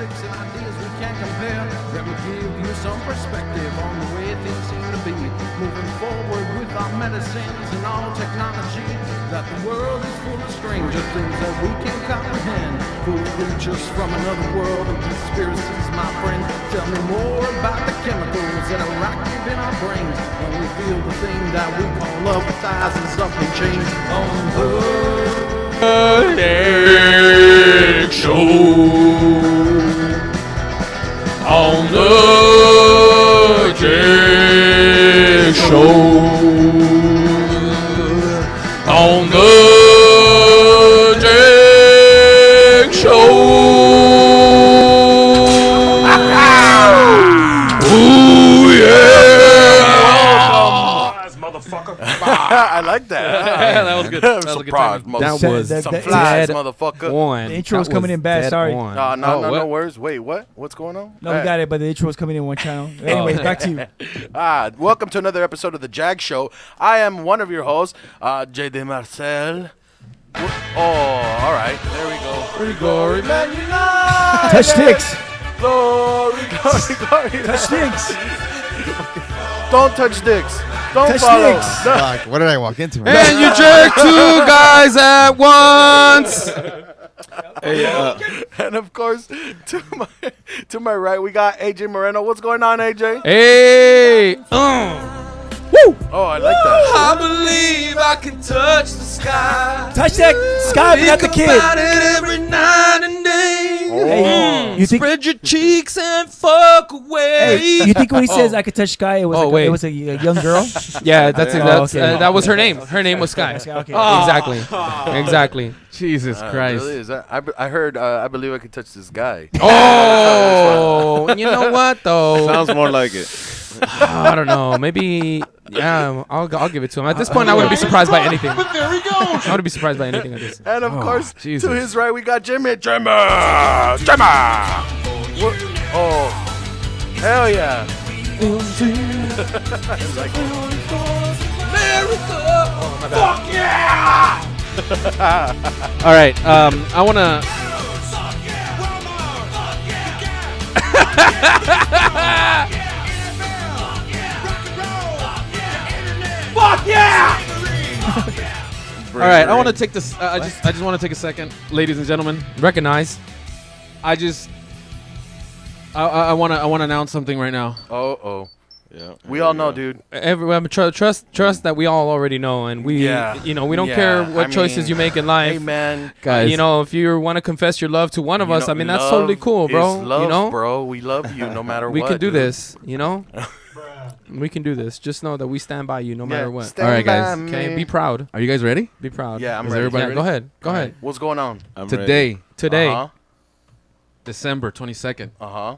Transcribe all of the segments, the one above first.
tricks and ideas we can't compare. That will give you some perspective on the way things seem to be. Moving forward with our medicines and all technology. That the world is full of stranger things that we can't comprehend. Fool creatures from another world and conspiracies, my friend. Tell me more about the chemicals that are active in our brains when we feel the thing that we call love with thousands of chains on the JAG Show. On the JAG Show. On the JAG Show. Ooh, yeah. Motherfucker. I like that. That was good. That was a good time. That was some flies, motherfucker. The intro was coming in bad. Sorry. No words. Wait, what? What's going on? No, we got it, but the intro was coming in one channel. Anyways, back to you. Welcome to another episode of the JAG Show. I am one of your hosts, J.D. Marcel. Oh, all right. There we go. Glory, man, Touch sticks. Glory. Touch sticks. Don't touch dicks. Don't Touch follow. sticks. Fuck, what did I walk into? And you jerk two guys at once. And of course, to my right, we got AJ Moreno. What's going on, AJ? Hey. Woo. Oh, I like that. I believe I can touch the sky. Touch that sky, but not the kid. About it every night and day. Hey, you think? Spread your cheeks and fuck away. Hey, you think when he says I could touch sky, it was it was a young girl? Yeah, that was her name. Her name was Sky. Okay. Exactly. Jesus Christ. Really? Is that? I heard. I believe I could touch this guy. Oh, you know what though? Sounds more like it. I don't know. Maybe. Yeah, I'll give it to him. At this point, I wouldn't be surprised by anything. But there he goes. I wouldn't be surprised by anything at this. And of course, Jesus. to his right, we got Jimmy. Jimmy. Oh, hell yeah. Fuck yeah! All right. I wanna. Fuck yeah! All right, I want to take this. I just want to take a second, ladies and gentlemen. Recognize. I want to announce something right now. Oh. Yeah. We all know, dude. Everyone, trust that we all already know, and we don't care what choices you make in life. Hey, man, guys. If you want to confess your love to one of us, I mean that's totally cool, bro. Love, bro. We love you no matter what. We can do this, We can do this. Just know that we stand by you no matter what. All right, guys. Okay, be proud. Are you guys ready? Be proud. Yeah, I'm Is ready. everybody Yeah, ready? go ahead. What's going on? I'm Today, Uh-huh. December 22nd,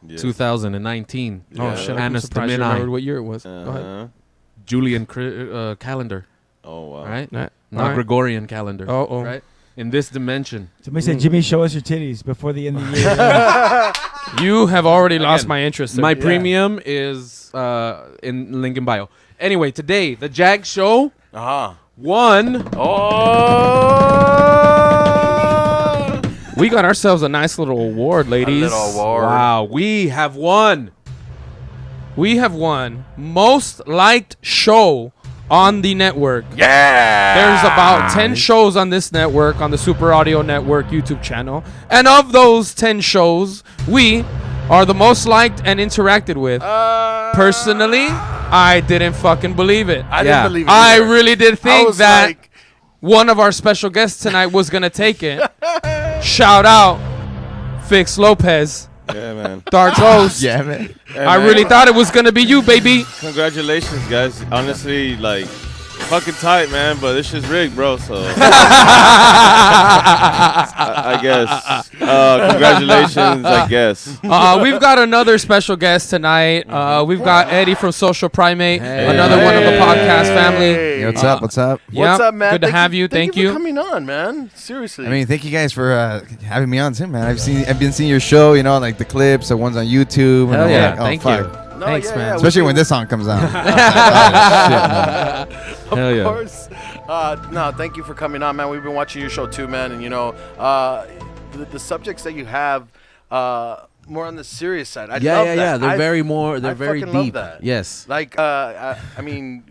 Yes. 2019. Yeah. Oh shit! I'm surprised you remembered what year it was. Go ahead. Uh-huh. Julian calendar, Oh wow. right? Not All right. Gregorian calendar. Oh. Right? In this dimension. Somebody said, Jimmy, show us your titties before the end of the year. You have already lost Again, my interest. my My premium is in link in bio. Anyway, today the JAG Show won. Oh! We got ourselves a nice little award, ladies. little award. Wow, we have won. We have won most liked show on the network. Yeah! There's about 10 shows on this network, on the Super Audio Network YouTube channel. And of those 10 shows, we are the most liked and interacted with. Personally, I didn't fucking believe it. I didn't believe it. I either. really did I think was that like, one of our special guests tonight was going to take it. Shout out, Fix Lopez, Yeah, man. Dark Ghost. Yeah, man. Hey, I man, really thought it was going to be you, baby. Congratulations, guys. Honestly, like, fucking tight, man. But this shit's rigged, bro. So I guess. Congratulations, I guess. We've got another special guest tonight. We've got Eddie from Social Primate, another one of the podcast family. Hey, what's up? What's up? What's up, man? Good to have you. Thank for you. coming on, man. Seriously. I mean, thank you guys for having me on too, man. I've been seeing your show, like the clips, the ones on YouTube. Hell and yeah. I'm like, Thank fuck. you. Thanks, man. Especially when this song comes out. Of Hell yeah. course. No, thank you for coming on, man. We've been watching your show too, man. And the subjects that you have more on the serious side. I Yeah, love yeah, that. yeah. They're very more. They're I very fucking love deep. that. Yes. Like, I mean,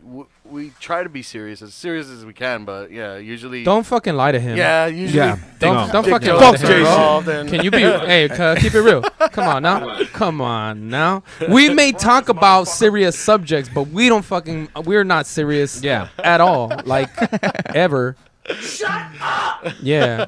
we try to be serious as we can, but yeah, usually. Don't fucking lie to him. Yeah, usually. Yeah. Don't dick fucking jokes lie are to him. involved and- Can you be? Hey, keep it real. Come on now. Come on now. We may talk about serious subjects, but we're not serious. Yeah. At all. Like ever. Shut up. Yeah.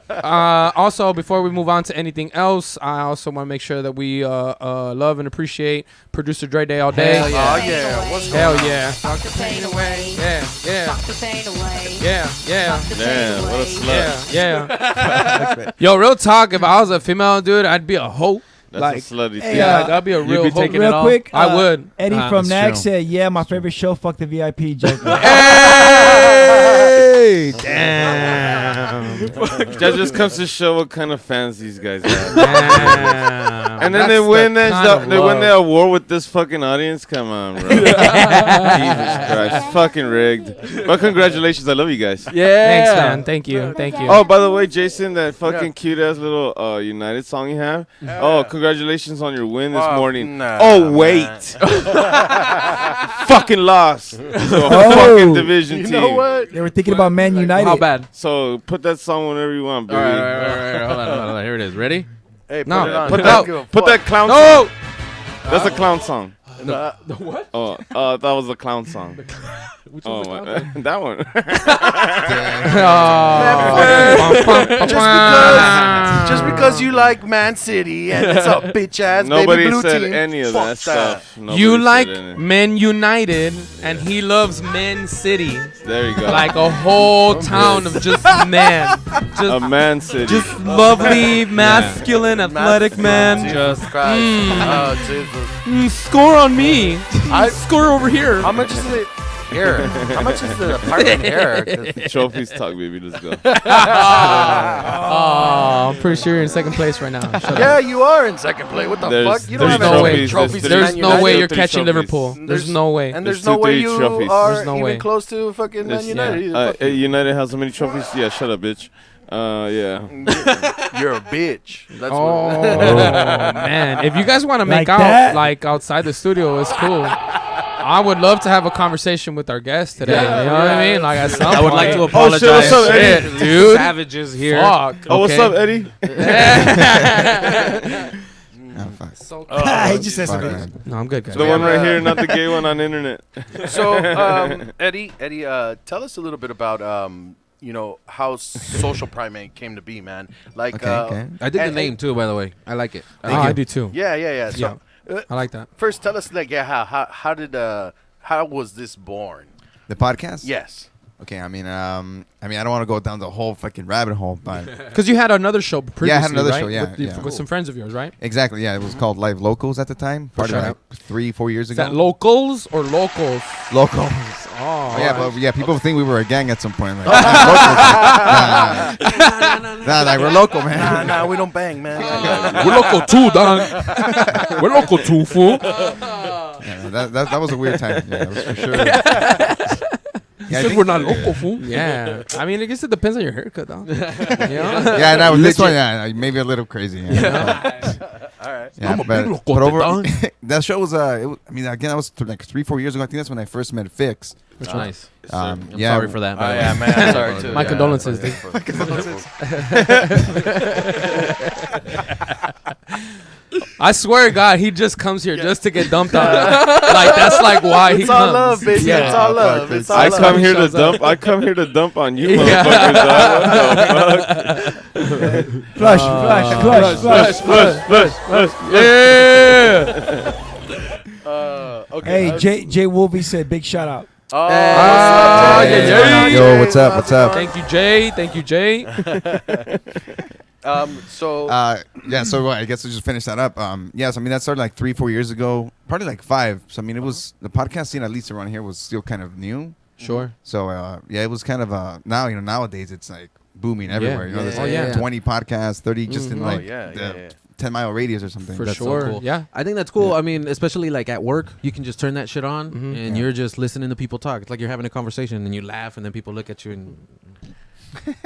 Also, before we move on to anything else, I also want to make sure that we love and appreciate producer Dre Day all day. Hell yeah. Oh yeah, what's Hell going on? yeah. Fuck the pain away. Yeah. Yeah. Fuck the pain away. Yeah. Yeah. Fuck the Damn, pain what a away. slut. Yeah. Yo, real talk. If I was a female dude, I'd be a hoe. That's Like, a slutty hey, thing. yeah, uh, that'd be a you'd real be hoe. taking it Real all? quick, I would. Eddie Ah, from that's NAG true. said, "Yeah, my favorite show. Fuck the VIP joke." Hey, damn. That just comes to show what kind of fans these guys have. Damn. And then That's they win the that kind of they win love. the award with this fucking audience. Come on, bro. Jesus Christ, it's fucking rigged. But congratulations, I love you guys. Yeah. Thanks, man. Thank you. Thank you. Oh, by the way, Jason, that fucking cute ass little United song you have. Oh, congratulations on your win this Oh, morning. nah, Oh wait, man. fucking lost to a fucking division You team. know what? They were thinking about Man United. How bad? So put that song whenever you want, All baby. right. Hold on. Here it is. Ready? Hey, put No, it on. Put Don't give a that, put fuck. that clown. No. Song. That's a clown song. Nah. Oh, that was a clown song. Oh, that one. Just because you like Man City and it's a bitch ass Nobody baby blue said team. any of fuck that stuff. Nobody You said like any. Men United, and he loves Men City. There you go. Like a whole town of just men. a Just, man city. just lovely, masculine, athletic men. Jesus Christ. Oh, Jesus. Score on me. Score over here. How much is it? Here. How much is the apartment here? 'Cause- Trophies talk, baby. Let's go. Oh, I'm pretty sure you're in second place right now. Shut Yeah, up. you are in second place. What the There's- fuck? You don't there's have no any way. trophies. in There's Man no way United. you're Three catching trophies. Liverpool. There's no way. And There's there's no way 2-3 you trophies. are There's no even way. close to fucking Man There's- United. either. Fuck you. United has so many trophies. Yeah, shut up, bitch. Yeah. You're a bitch. That's Oh what. man, if you guys want to make Like out that? like outside the studio, it's cool. I would love to have a conversation with our guest today. Yeah. You know what I mean? Like at some I would like to point. apologize. what's up, Eddie? Shit, dude. Savages here. Fuck. Oh, what's okay. up, Eddie? Oh, fuck. He just said Fuck, something. man. No, I'm good, guys. The one right here, not the gay one on the internet. So, Eddie, tell us a little bit about how Social Primate came to be, man. Like, Okay. I dig the and- name too, by the way. I like it. Oh, I do too. Yeah. So, I like that. first, tell us like, how was this born? The podcast? Yes. Okay, I mean, I don't want to go down the whole fucking rabbit hole, but Because you had another show previously, Yeah, I had another right? show, yeah, With, yeah. with some friends of yours, right? exactly, yeah, it was called Live Locals at the time, probably Shut like up. 3-4 years Is ago. that locals or locals? Locals. Oh, Oh, yeah, alright. but yeah, people think we were a gang at some point. Like, nah, like we're local, man. Nah, we don't bang, man. We're local too, dog. We're local too, fool. Yeah, that was a weird time. Yeah, that was for sure. Yeah, I think- we're not local, fool. Yeah. I mean, I guess it depends on your haircut, though. Yeah, no, this one, yeah, maybe a little crazy. Yeah, All right. yeah but over that show was, I mean, again, that was like 3-4 years ago. I think that's when I first met Fix. Nice. Um, I'm yeah, sorry for that. Oh by the way. yeah, man. I'm sorry too. My Yeah, condolences, but- I swear to God, he just comes here just to get dumped on. Like, that's like why he It's comes. all love, baby. Yeah. It's all love. It's all I love. come here to shows up. dump. I come here to dump on you, Yeah. motherfuckers. Dog. What the fuck? Flush. Yeah. Okay. Hey, Jay Wolvie said big shout out. Oh, yeah. Yo, what's up? What's up? Thank you, Jay. Thank you, Jay. So Yeah, so I guess I'll just finish that up. So I mean, that started like 3-4 years ago, probably like 5. So I mean, it was the podcast scene, at least around here, was still kind of new. Sure. So yeah, it was kind of now nowadays it's like booming everywhere. Yeah. There's Oh, like yeah. 20 podcasts, 30 just in Mhm. like yeah. 10-mile radius or something. For That's so sure. cool. Yeah. I think that's cool. I mean, especially like at work, you can just turn that shit on and Yeah. you're just listening to people talk. It's like you're having a conversation and you laugh and then people look at you and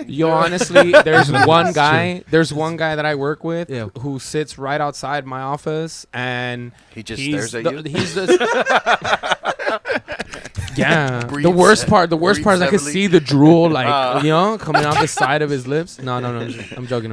Yo, honestly, there's one guy. There's one guy that I work with who sits right outside my office, and He just stares at you? He's just. Yeah. Breathes The worst part is I could heavily. see the drool, like coming out the side of his lips. No, I'm joking.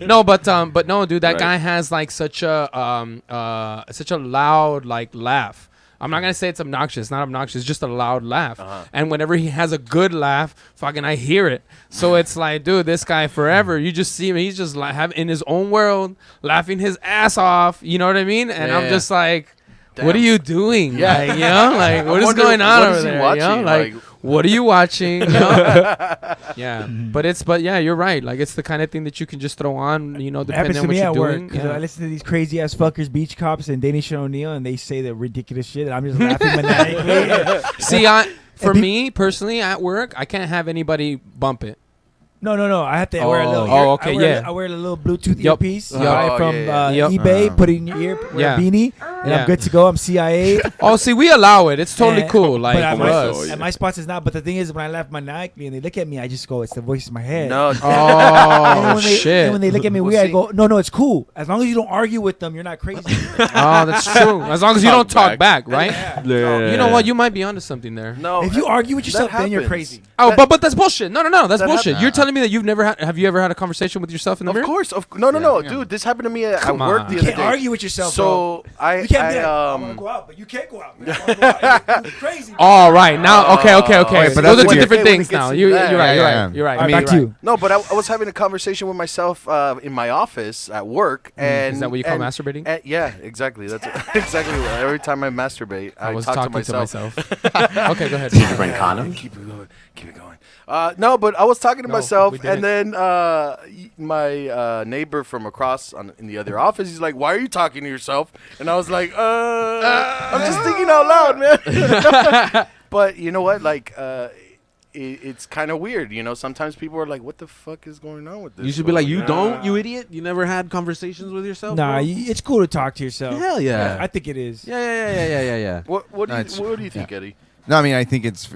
No, but no, dude, that Right. guy has like such a loud like laugh. I'm not gonna say it's obnoxious. Not obnoxious. Just a loud laugh. And whenever he has a good laugh, fucking, I hear it. So it's like, dude, this guy forever. You just see him. He's just in his own world, laughing his ass off. You know what I mean? And I'm just like, what are you doing? Yeah. Like, like what is wonder, going on what over is he there? watching? Like, what are you watching? Yeah. But yeah, you're right. Like, it's the kind of thing that you can just throw on, It happens depending to on what me you're at work doing. because Yeah. I listen to these crazy ass fuckers, Beach Cops and Danish and O'Neill, and they say the ridiculous shit, and I'm just laughing maniacally. See, for me personally at work, I can't have anybody bump it. No. I have to wear a little. Oh, okay, I wear a little Bluetooth Yup. earpiece. Yup. Buy Oh, from yeah. eBay. Put it in your ear. Wear Yeah. a beanie, and Yeah. I'm good to go. I'm CIA. Oh, see, we allow it. It's totally And- cool. Like, but at for my, us. at my spots is not. But the thing is, when I laugh maniacally and they look at me, I just go, "It's the voice in my head." No. And Oh, when they, shit. and when they look at me Well, weird, I see- go, "No, it's cool. As long as you don't argue with them, you're not crazy." Oh, that's true. As long as you don't talk back, right? Yeah. You know what? You might be onto something there. No. If you argue with yourself, then you're happens. crazy. Oh, That- but that's bullshit. No, that's that bullshit. happens. You're telling me that you've never have you ever had a conversation with yourself in the Of mirror? course. No, dude. This happened to me at Come work on. the You other can't day. argue with yourself, bro. So I You can't be like, I want to um. go out, but you can't go out. You don't wanna go out. You're crazy. All right, now, okay. Wait, but Those that's are two weird. different When it things gets now. to You're that- right. Yeah. You're right. All right, back to you. No, but I was having a conversation with myself in my office at work, and Is that what you call masturbating? And, yeah, exactly. That's exactly what. Every time I masturbate, I was talk talking to myself. Okay, go ahead. Keep it going. Keep it going. No, but I was talking to No, myself, we didn't. and then my neighbor from across in the other office, he's like, "Why are you talking to yourself?" And I was like, I'm just thinking out loud, man." But you know what? Like, it's kind of weird. You know, sometimes people are like, "What the fuck is going on with this?" You should be like, you Yeah. don't, you idiot. You never had conversations with yourself. Nah, bro? it's cool to talk to yourself. Hell yeah. I think it is. Yeah. What do No, you it's- what do you think, Eddie? No, I mean, I think it's,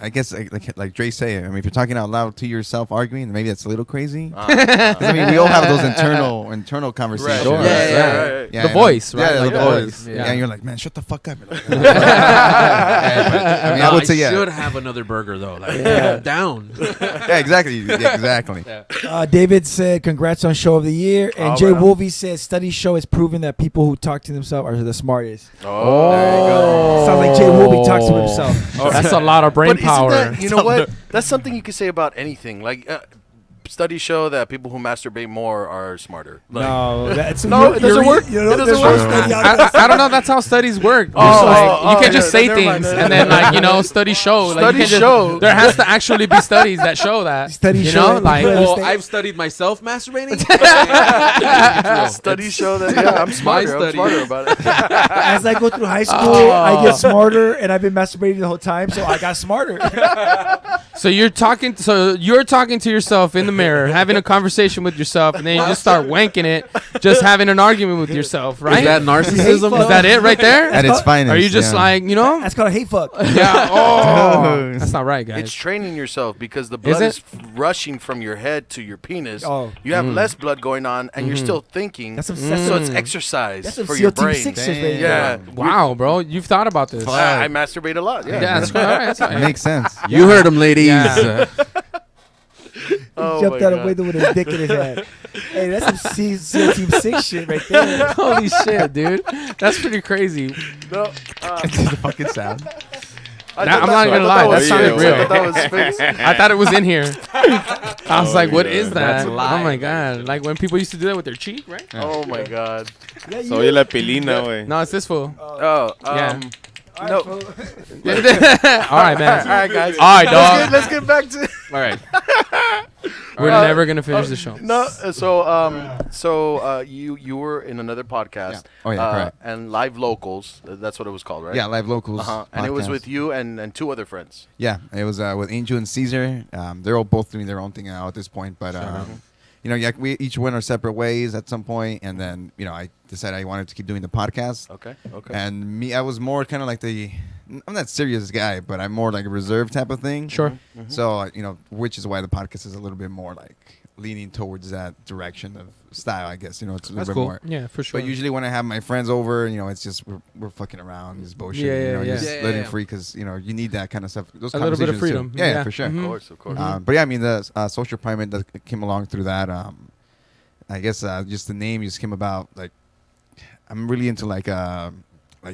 I guess like Dre say, I mean, if you're talking out loud to yourself arguing, maybe that's a little crazy. 'Cause, I mean, we all have those internal conversations. Sure. Yeah. Yeah, The voice, right? Yeah, Like the the voice. voice, Yeah. yeah. And you're like, man, shut the fuck up. Yeah, but, I mean, I would say, yeah. should have another burger though. Like, down. Yeah, exactly. Yeah, exactly. David said, "Congrats on Show of the Year," and Oh, Jay right on. Wolvie said, "Studies show it's proven that people who talk to themselves are the smartest." Oh, there you go. Sounds like Jay Wolvie talks to himself. That's a lot of brain But isn't power. that, you know what? That's something you can say about anything. Like, studies show that people who masturbate more are smarter. Like, No, that's No, it doesn't work. You know, It doesn't there's work. no study out there. I don't know. That's how studies work. Oh, Just like, oh, you oh, can't just yeah, say never mind, things never and then, like, studies show. Like, you Studies can't just- show. There has to actually be studies that show that. Studies you show know, that like, people Well, understand- I've studied myself masturbating. Studies show that, yeah, I'm smarter. I'm study. smarter about it. As I go through high school, I get smarter, and I've been masturbating the whole time, so I got smarter. so you're talking to yourself in the mirror, having a conversation with yourself, and then you just start wanking it, just having an argument with yourself, right? Is that narcissism? Is that it right there? At its finest. Are you just yeah. like, That's called a hate fuck. yeah, oh, that's not right, guys. It's training yourself because the blood it? is rushing from your head to your penis. Oh. You have less blood going on, and you're still thinking. That's some, So it's exercise that's some for SEAL your Team brain. 6 shit right Yeah. there. Wow, bro, you've thought about this. I masturbate a lot. Yeah. Yeah, that's all right. That's all right. Makes sense. You heard him, ladies. Yeah. Oh Jumped my out of God. window with his dick in his head. Hey, that's some SEAL Team 6 shit right there. Holy shit, dude. That's pretty crazy. No, the fucking sound. I That- thought I'm that- not I gonna thought lie, that that was sounded fixed. real. I thought that was fixed. I thought it was in here. I was like, what yeah. is that? That's Oh live. my god. Like when people used to do that with their cheek, right? Oh my God. Yeah, you Soy la pilina, güey. No, it's this fool. Oh, Yeah. no. All right, man. All right, guys. All right, dog. Let's get back to. All right. We're never gonna finish the show. No, so you were in another podcast. Yeah. Oh, yeah, correct. And Live Locals, that's what it was called, right? Yeah, Live Locals. And it was podcast. with you and two other friends. Yeah, it was with Angel and Caesar. They're all both doing their own thing now at this point, but yeah, we each went our separate ways at some point, and then I decided I wanted to keep doing the podcast. Okay. And me, I was more kind of like the I'm not serious guy, but I'm more like a reserved type of thing. Sure. So which is why the podcast is a little bit more like leaning towards that direction of style. I guess it's a little That's bit cool. more. Yeah, for sure. But usually when I have my friends over, it's just we're fucking around, just bullshit. Yeah. Just Yeah, letting yeah. free because you need that kind of stuff. Those A little bit of conversations too. freedom. Yeah, for sure. Mhm. Of course. But yeah, I mean the social primate that came along through that. I guess just the name just came about. Like I'm really into like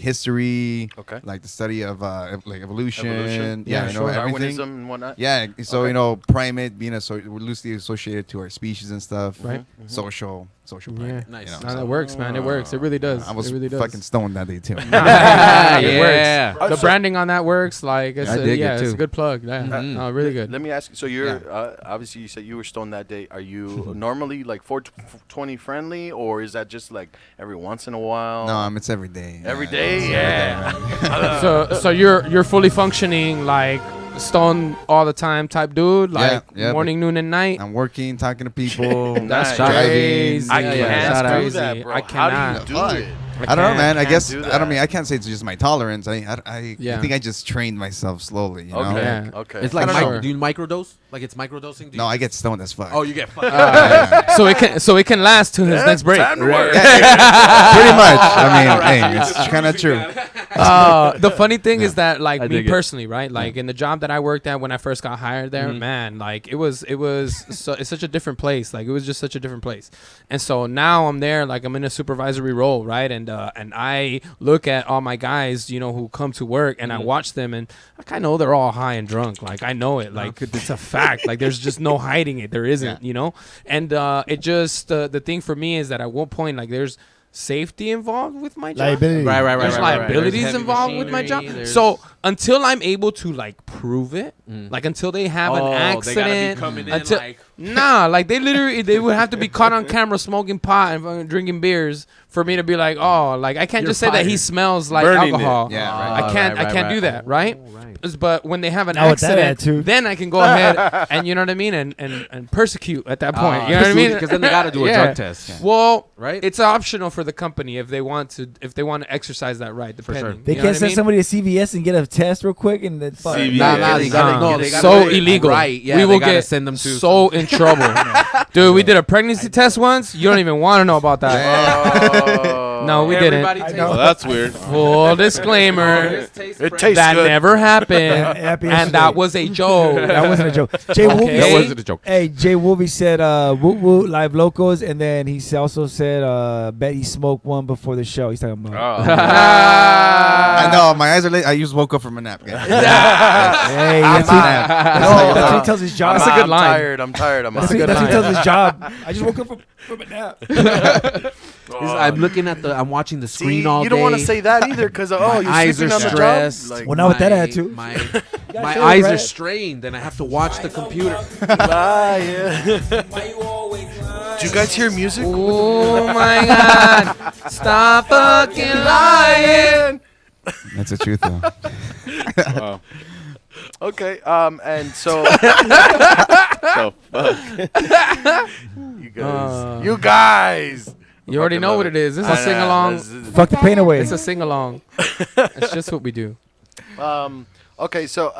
history, Okay. like the study of like evolution. Yeah, sure. everything. Darwinism and whatnot. Yeah, so Okay. primate being we're loosely associated to our species and stuff. Right. Social Yeah. primate. Nice. you know, No, so- that works, man. It works. It really does. I was it really does. fucking stoned that day too. Yeah, it Yeah. works. The branding on that works. Like, it's I dig it, it's a too. good plug. Yeah. No, really good. Let me ask you. So you're obviously you said you were stoned that day. Are you normally like 420 friendly, or is that just like every once in a while? No, it's every day. Every Yeah, day. it's Yeah. So you're fully functioning like stone all the time type dude, like yeah, morning, noon, and night. I'm working, talking to people. That's driving. crazy. I Yeah, can't that's do crazy. that, bro. I How cannot. do you do it? I don't know, man. I can't guess do I don't that. I can't say it's just my tolerance. I Yeah. think I just trained myself slowly. You know? Okay. Yeah. Okay. It's like I don't know. do you microdose? Like it's microdosing? Do No, you I get stoned as fuck. Oh, you get fucked. So it can last to his next break. Time to work. Pretty much. I mean, hey, it's kind of true. The funny thing is that, like, I me dig it. personally, right? Like, in the job that I worked at when I first got hired there, man, like, it's such a different place. Like, it was just such a different place. And so now I'm there, like, I'm in a supervisory role, right? And I look at all my guys, who come to work, and I watch them, and like, I know they're all high and drunk. Like, I know it. Like, it's a fact. Like, there's just no hiding it. There isn't, And it just, the thing for me is that at one point, like, there's safety involved with my job. Liability. Right. There's liabilities There's involved heavy with my job. machinery, So until I'm able to like prove it, like until they have an They gotta accident, be coming in until like like they would have to be caught on camera smoking pot and fucking drinking beers for me to be like, oh, like I can't You're just say that he fired. smells like Burning it. alcohol. Yeah, I can't do that, right? Oh, right. But when they have an Not with that accident, attitude. then I can go ahead and you know what I mean, and persecute at that point. You know what I mean? Because then they got to do a Yeah. drug test. Well, Right? it's optional for the company if they want to exercise that right. sure. Depending, They you know can't what I send mean? somebody to CVS and get a test real quick and then fuck. CVS. Nah, They they gotta, Nah, no, they gotta so do it illegal. Right, yeah, we they will gotta get send them to so in trouble, dude. We did a pregnancy test once. You don't even want to know about that. No, we Everybody didn't. takes Well, that's weird. Full disclaimer. It tastes That good. never happened, Happy and yesterday. that was a joke. That wasn't a joke. Jay Okay. Wolfie. That That wasn't a joke. Hey, Jay Wolfie said, "Woot woot live locals," and then he also said, "Bet he smoked one before the show." He's talking about. I know my eyes are late. I just woke up from a nap. Guys. Hey, that's what he tells his job. That's a good line. I'm tired. That's what he tells his job. I just woke up from a nap. I'm looking at I'm watching the screen See, all day. you don't want to say that either because My you're eyes sleeping are on the stressed. job. Like, Well, not with that attitude. My gotta show eyes it, are right? strained, and I have to watch the computer. yeah. Do you guys hear music? Oh my God! Stop fucking lying. That's the truth, though. Wow. Okay. And so So, fuck. you guys. You already know what it is. This is a sing along. Fuck the pain away. It's a sing along. It's just what we do. Okay, so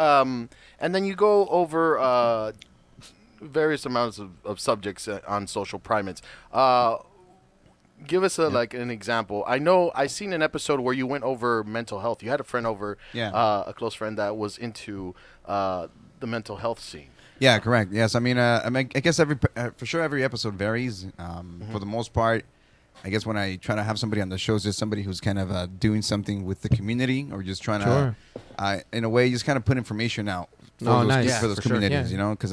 and then you go over various amounts of subjects on social primates. Give us an example. I know I seen an episode where you went over mental health. You had a friend over, a close friend that was into the mental health scene. Yeah, correct. Yes, I mean, I guess for sure every episode varies. For the most part, I guess when I try to have somebody on the show, it's just somebody who's kind of doing something with the community, or just trying to, in a way, just kind of put information out for those communities, you know, because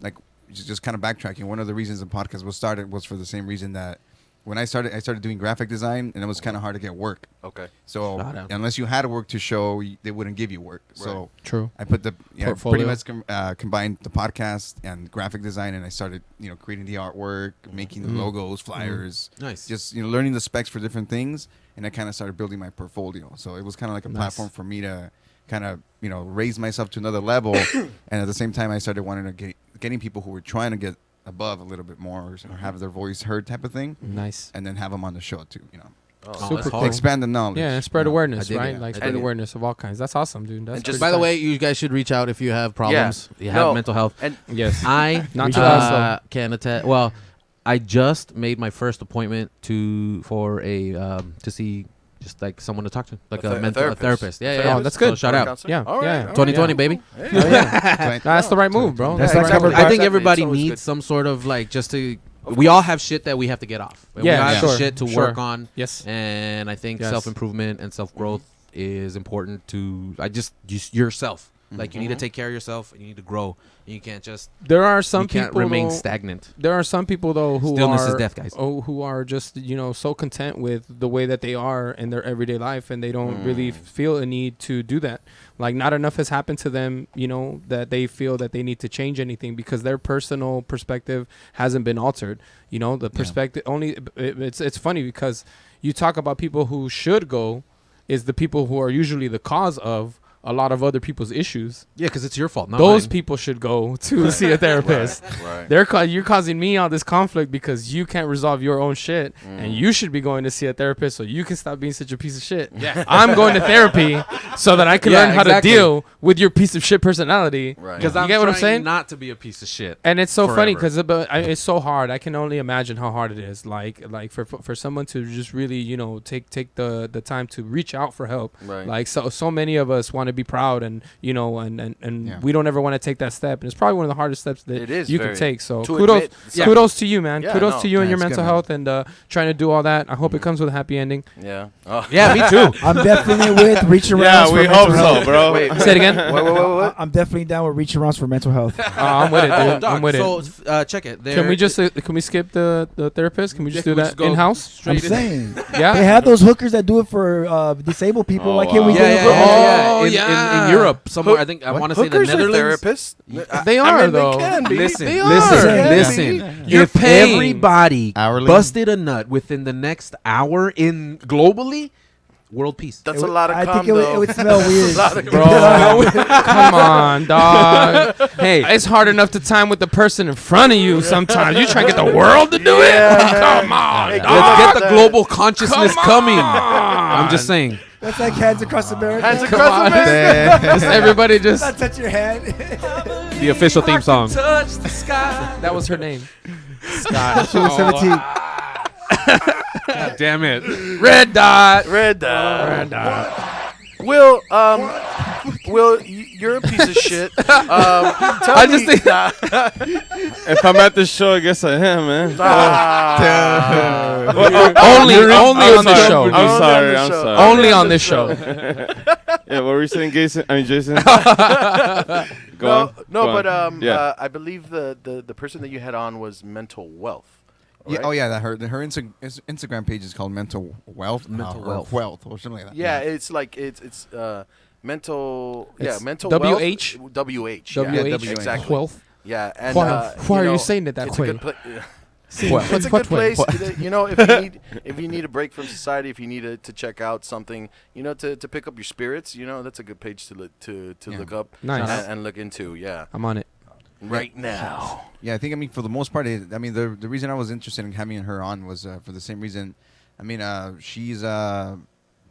like just kind of backtracking. One of the reasons the podcast was started was for the same reason that when I started doing graphic design, and it was kind of hard to get work. Okay. So unless you had work to show, they wouldn't give you work. Right. So True. I put pretty Portfolio. much combined the podcast and graphic design, and I started creating the artwork, making the logos, flyers, Nice. just learning the specs for different things, and I kind of started building my portfolio. So it was kind of like a platform for me to kind of raise myself to another level, and at the same time I started wanting to getting people who were trying to get above a little bit more or have their voice heard type of thing. Nice. And then have them on the show too, Oh, Super that's cool. hard. Expand the knowledge. Yeah, and spread Yeah. awareness, I dig right? it. Like I spread dig it. awareness of all kinds. That's awesome, dude. That's And just- By the way, you guys should reach out if you have problems. You have No. mental health. And yes, I Not to us, can attest. Well, I just made my first appointment for a to see just like someone to talk to, like a therapist. therapist. Yeah, yeah, A yeah. therapist? that's good. So shout For a out. counselor? Yeah, All right, yeah. all right. 2020, baby. That's the right move, bro. That's That's like right. covered I think Exactly. everybody It's always needs good. some sort of like just to. We all have shit that we have to get off. And we Yeah, all have sure, shit to sure. work on. Yes. And I think Yes. self improvement and self growth is important to. Yourself. Like you need to take care of yourself and you need to grow. And you can't just There are some you can't people remain though- stagnant. There are some people though who Stillness are is death, guys. who are just so content with the way that they are in their everyday life, and they don't really feel a need to do that. Like not enough has happened to them, that they feel that they need to change anything because their personal perspective hasn't been altered. The perspective only. It's funny because you talk about people who should go, is the people who are usually the cause of a lot of other people's issues. Yeah, because it's your fault. Not Those mine. people should go to see a therapist. Right. You're causing me all this conflict because you can't resolve your own shit, and you should be going to see a therapist so you can stop being such a piece of shit. Yeah. I'm going to therapy so that I can Yeah, learn how exactly. to deal with your piece of shit personality. Right. Because You I'm get what I'm trying saying? not to be a piece of shit. And it's so funny Forever. because it's so hard. I can only imagine how hard it is. Like for someone to just really take the time to reach out for help. Right. Like so many of us want to be proud and and Yeah. we don't ever want to take that step. And it's probably one of the hardest steps that It is you can very- take. So to kudos admit something. kudos to you, man. Yeah, Kudos no. to you and Yeah, your it's mental good, man. health and trying to do all that. I hope it comes with a happy ending. Yeah. Oh. Yeah, me too. I'm definitely with reach arounds Yeah, for we mental hope health. so, bro. Wait, Say it again. What? I'm definitely down with reach arounds for mental health. I'm with it, dude. I'm with so, it. check it. Can we just can we skip the therapist? Can we just Yeah, do can we that just go in house? I'm straight in? saying Yeah. they have those hookers that do it for disabled people. Oh, Why can't we wow. get Yeah, it for Oh, in, yeah. in Europe somewhere. I think I What? want to say the Hookers are Netherlands. therapists? They I are, mean, though. They can be. Listen, They listen, are. listen. You're If paying. everybody Hourly? busted a nut within the next hour in globally, world peace. That's a lot of I cum, think it though. would smell weird. Bro, come on, dog. Hey, it's hard enough to time with the person in front of you sometimes. You trying to get the world to do it? Come on, Hey, dog. Let's get the that. global consciousness Come coming. on. I'm just saying. That's like Hands Across America. Hands Come across on. America. Just everybody just Not touch your hand. The official theme song. touch the sky. That was her name. Scott. She was 17. Damn it. Red dot. Red dot. Red dot. Will, you're a piece of shit. Tell I just me- think If I'm at the show, I guess I am, man. only I'm on this sorry. show. I'm Only sorry. on I'm the show. sorry. Only on this show. Yeah, what were you saying, Jason? Jason. Go No, on. no, Go but on. Yeah. I believe the person that you had on was mental wealth. Yeah, right? oh yeah, that her Instagram page is called Mental Wealth. Mental or Wealth. Wealth or something like that. Yeah, it's like it's mental. It's mental WH? wealth. WH. WH. Yeah, WH. exactly. Wealth. Yeah, and Why are you saying it that it's a way? good pla- What? It's a What good way? place. If you need a break from society, if you need to check out something, to pick up your spirits, that's a good page to look up Nice. and look into. Yeah, I'm on it. right now. Yeah, I think for the most part, the reason I was interested in having her on was for the same reason.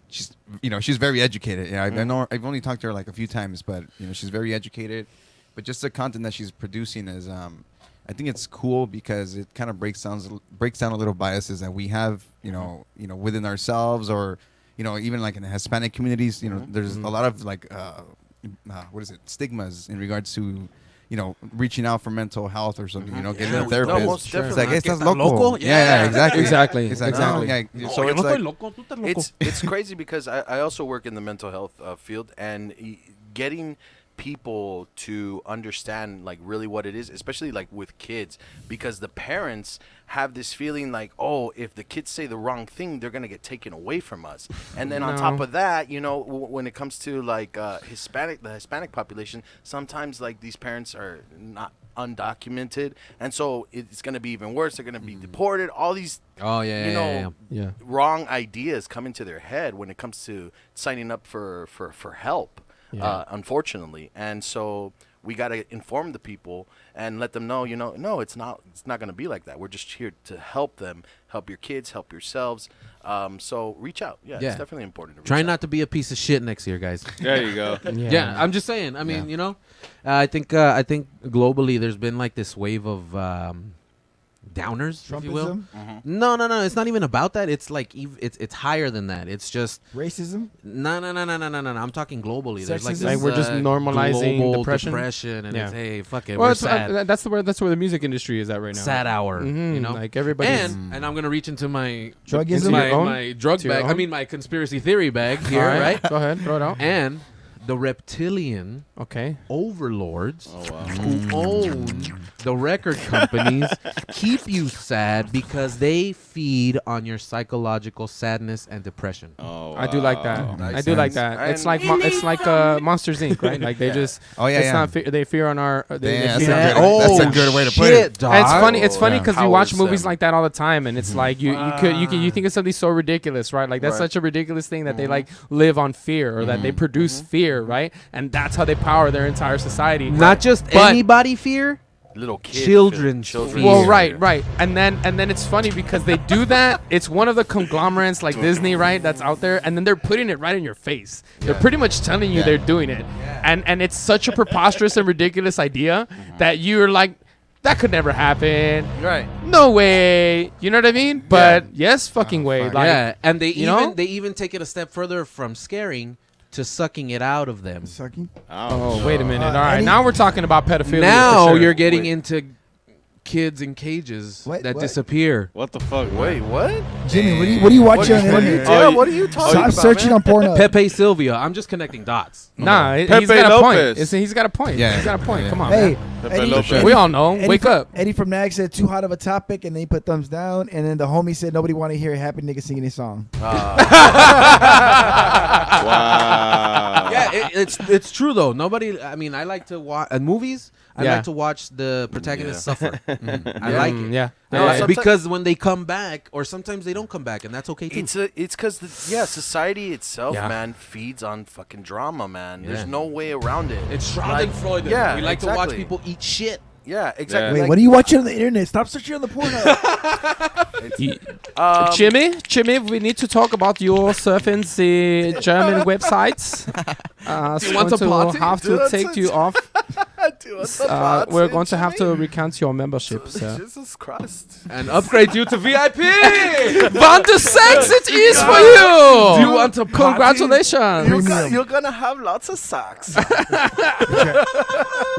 She's very educated. Yeah, I've only talked to her like a few times, but she's very educated. But just the content that she's producing is, I think it's cool because it kind of breaks down a little biases that we have, within ourselves, or even like in the Hispanic communities. There's a lot of like stigmas in regards to reaching out for mental health or something, getting Yeah, a therapist. no, most It's definitely. like, ¿Qué estás estás loco? loco? Yeah, exactly. Exactly, It's like, exactly. no, yeah. So it's like, It's crazy because I also work in the mental health field, and getting people to understand like really what it is, especially like with kids, because the parents have this feeling like, oh, if the kids say the wrong thing, they're gonna get taken away from us. And then on No. top of that, when it comes to like the Hispanic population, sometimes like these parents are not undocumented, and so it's gonna be even worse. They're gonna be deported. All these Oh, yeah. Yeah. wrong ideas come into their head when it comes to signing up for help, Yeah. unfortunately. And so we got to inform the people and let them know, no, it's not going to be like that. We're just here to help them, help your kids, help yourselves. So reach out. Yeah, Yeah. it's definitely important to reach Try out. not to be a piece of shit next year, guys. There you go. Yeah, I'm just saying. I mean, I think globally there's been like this wave of downers, if you will. Trumpism, No. It's not even about that. It's like it's higher than that. It's just racism. no. I'm talking globally. There's like Sexism. this, Like we're just normalizing global depression? and Yeah. it's hey, fuck it, Well, we're it's, sad. that's where the music industry is at right now. Sad hour, Mhm, like everybody. and I'm gonna reach into my Drugism? Your own? my drug To your bag. I own? mean my conspiracy theory bag here, All right? Go ahead, throw it out. And the reptilian Okay. overlords Oh, wow. who own the record companies keep you sad because they feed on your psychological sadness and depression. Oh, I do like that. wow. I do like sense. that. It's And- like Monsters Inc. Right? Like they just. Oh yeah, It's yeah. not. They fear on our. They Damn, fear that's on a good- that's a good way to put it. shit, dog. And it's funny. It's funny Yeah. because you watch Powers movies them. like that all the time, and it's like you think of something so ridiculous, right? Like that's Right. such a ridiculous thing that they like live on fear or that they produce fear, right? And that's how they power their entire society. Not just But- anybody fear. Little kids. Children's Children. Well, fear. right, and then it's funny because they do that. It's one of the conglomerates like Disney, right? That's out there, and then they're putting it right in your face. They're pretty much telling you they're doing it, and it's such a preposterous and ridiculous idea that you're like, that could never happen. Right. No way. You know what I mean? But yes, fucking way. fuck. Like, Yeah, and they you know? even take it a step further from scaring to sucking it out of them. Sucking. oh, wait a minute. All right, any- now we're talking about pedophilia. Now for sure. you're getting Wait. into kids in cages What? that What? disappear. What the fuck? Wait, what? Jimmy, what are you watching on the internet? Yeah, what are you talking Stop about, searching man? on Pornhub. Pepe Silvia. I'm just connecting dots. Nah, he's Pepe got a Lopez. point. He's got a point. Yeah. He's got a point. Yeah. Come on, Hey, man. Pepe Eddie, Lopez. Eddie- We all know. Eddie Wake from, up. Eddie from Nag said too hot of a topic, and then he put thumbs down, and then the homie said nobody want to hear a happy nigga singing his song. Wow. Yeah, it's true though. Nobody. I mean, I like to watch movies. I Yeah. like to watch the protagonist suffer. I Yeah. like it. Yeah. No, Yeah. sometimes- Because when they come back, or sometimes they don't come back, and that's okay too. It's because society itself, Yeah. man, feeds on fucking drama, man. Yeah. There's no way around it. It's Like, Schadenfreude. yeah, we like to watch exactly. people eat shit. Yeah, exactly. Wait, Like, what are you watching on the internet? Stop searching on the Pornhub. Jimmy, we need to talk about your surfing the German websites. You want a party? have to Dude, take you off. dude, what's up, We're Watson, going to have Jimmy? to recount your membership, sir. Jesus Christ. And upgrade you to VIP. What the sex it is for you! Do you want a party? Congratulations! You're gonna have lots of socks.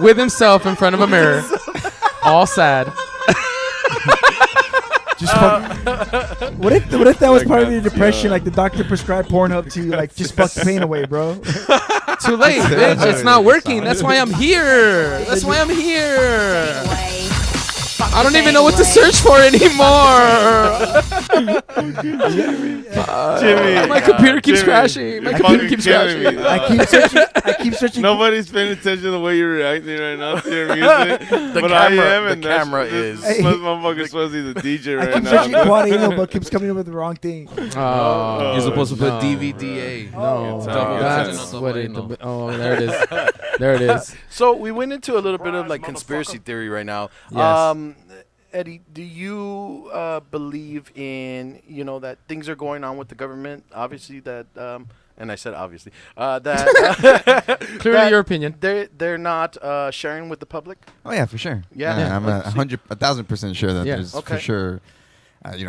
With himself in front of a mirror, all sad. Just what if that was part of your depression? Like the doctor prescribed Pornhub to you, like just fuck the pain away, bro. Too late, bitch. It's not working. That's why I'm here. That's why I'm here. Away. I don't even know what to search for anymore. Jimmy. My computer keeps Jimmy, crashing. My you're computer fucking keeps killing crashing. me. I keep searching. Nobody's paying attention to the way you're reacting right now to your music. but I camera- am, the and that's- camera this is- Hey. motherfucker supposed to be the DJ I right keep now. searching Guadino, but keeps coming up with the wrong thing. Oh, You're supposed to put no. DVDA. No, Double that's double what it. double. Oh, there it is. There it is. So we went into a little bit of like conspiracy theory right now. Yes. Eddie, do you believe in that things are going on with the government? Obviously, that and I said obviously that Clearly, that your opinion. they're not sharing with the public. Oh yeah, for sure. Yeah. I'm 1,000% sure that Yeah. there's Okay. for sure,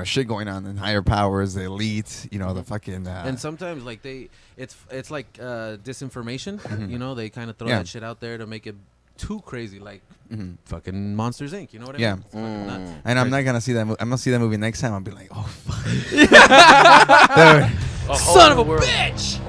shit going on in higher powers, the elite, the fucking. And sometimes like it's like disinformation. Mhm. They kind of throw Yeah. that shit out there to make it too crazy, like Mhm. fucking Monsters Inc. You know what I Yeah. mean? It's fucking nuts. And I'm not gonna see that. I'm gonna see that movie next time. I'll be like, oh fuck. Dude. Son of a bitch!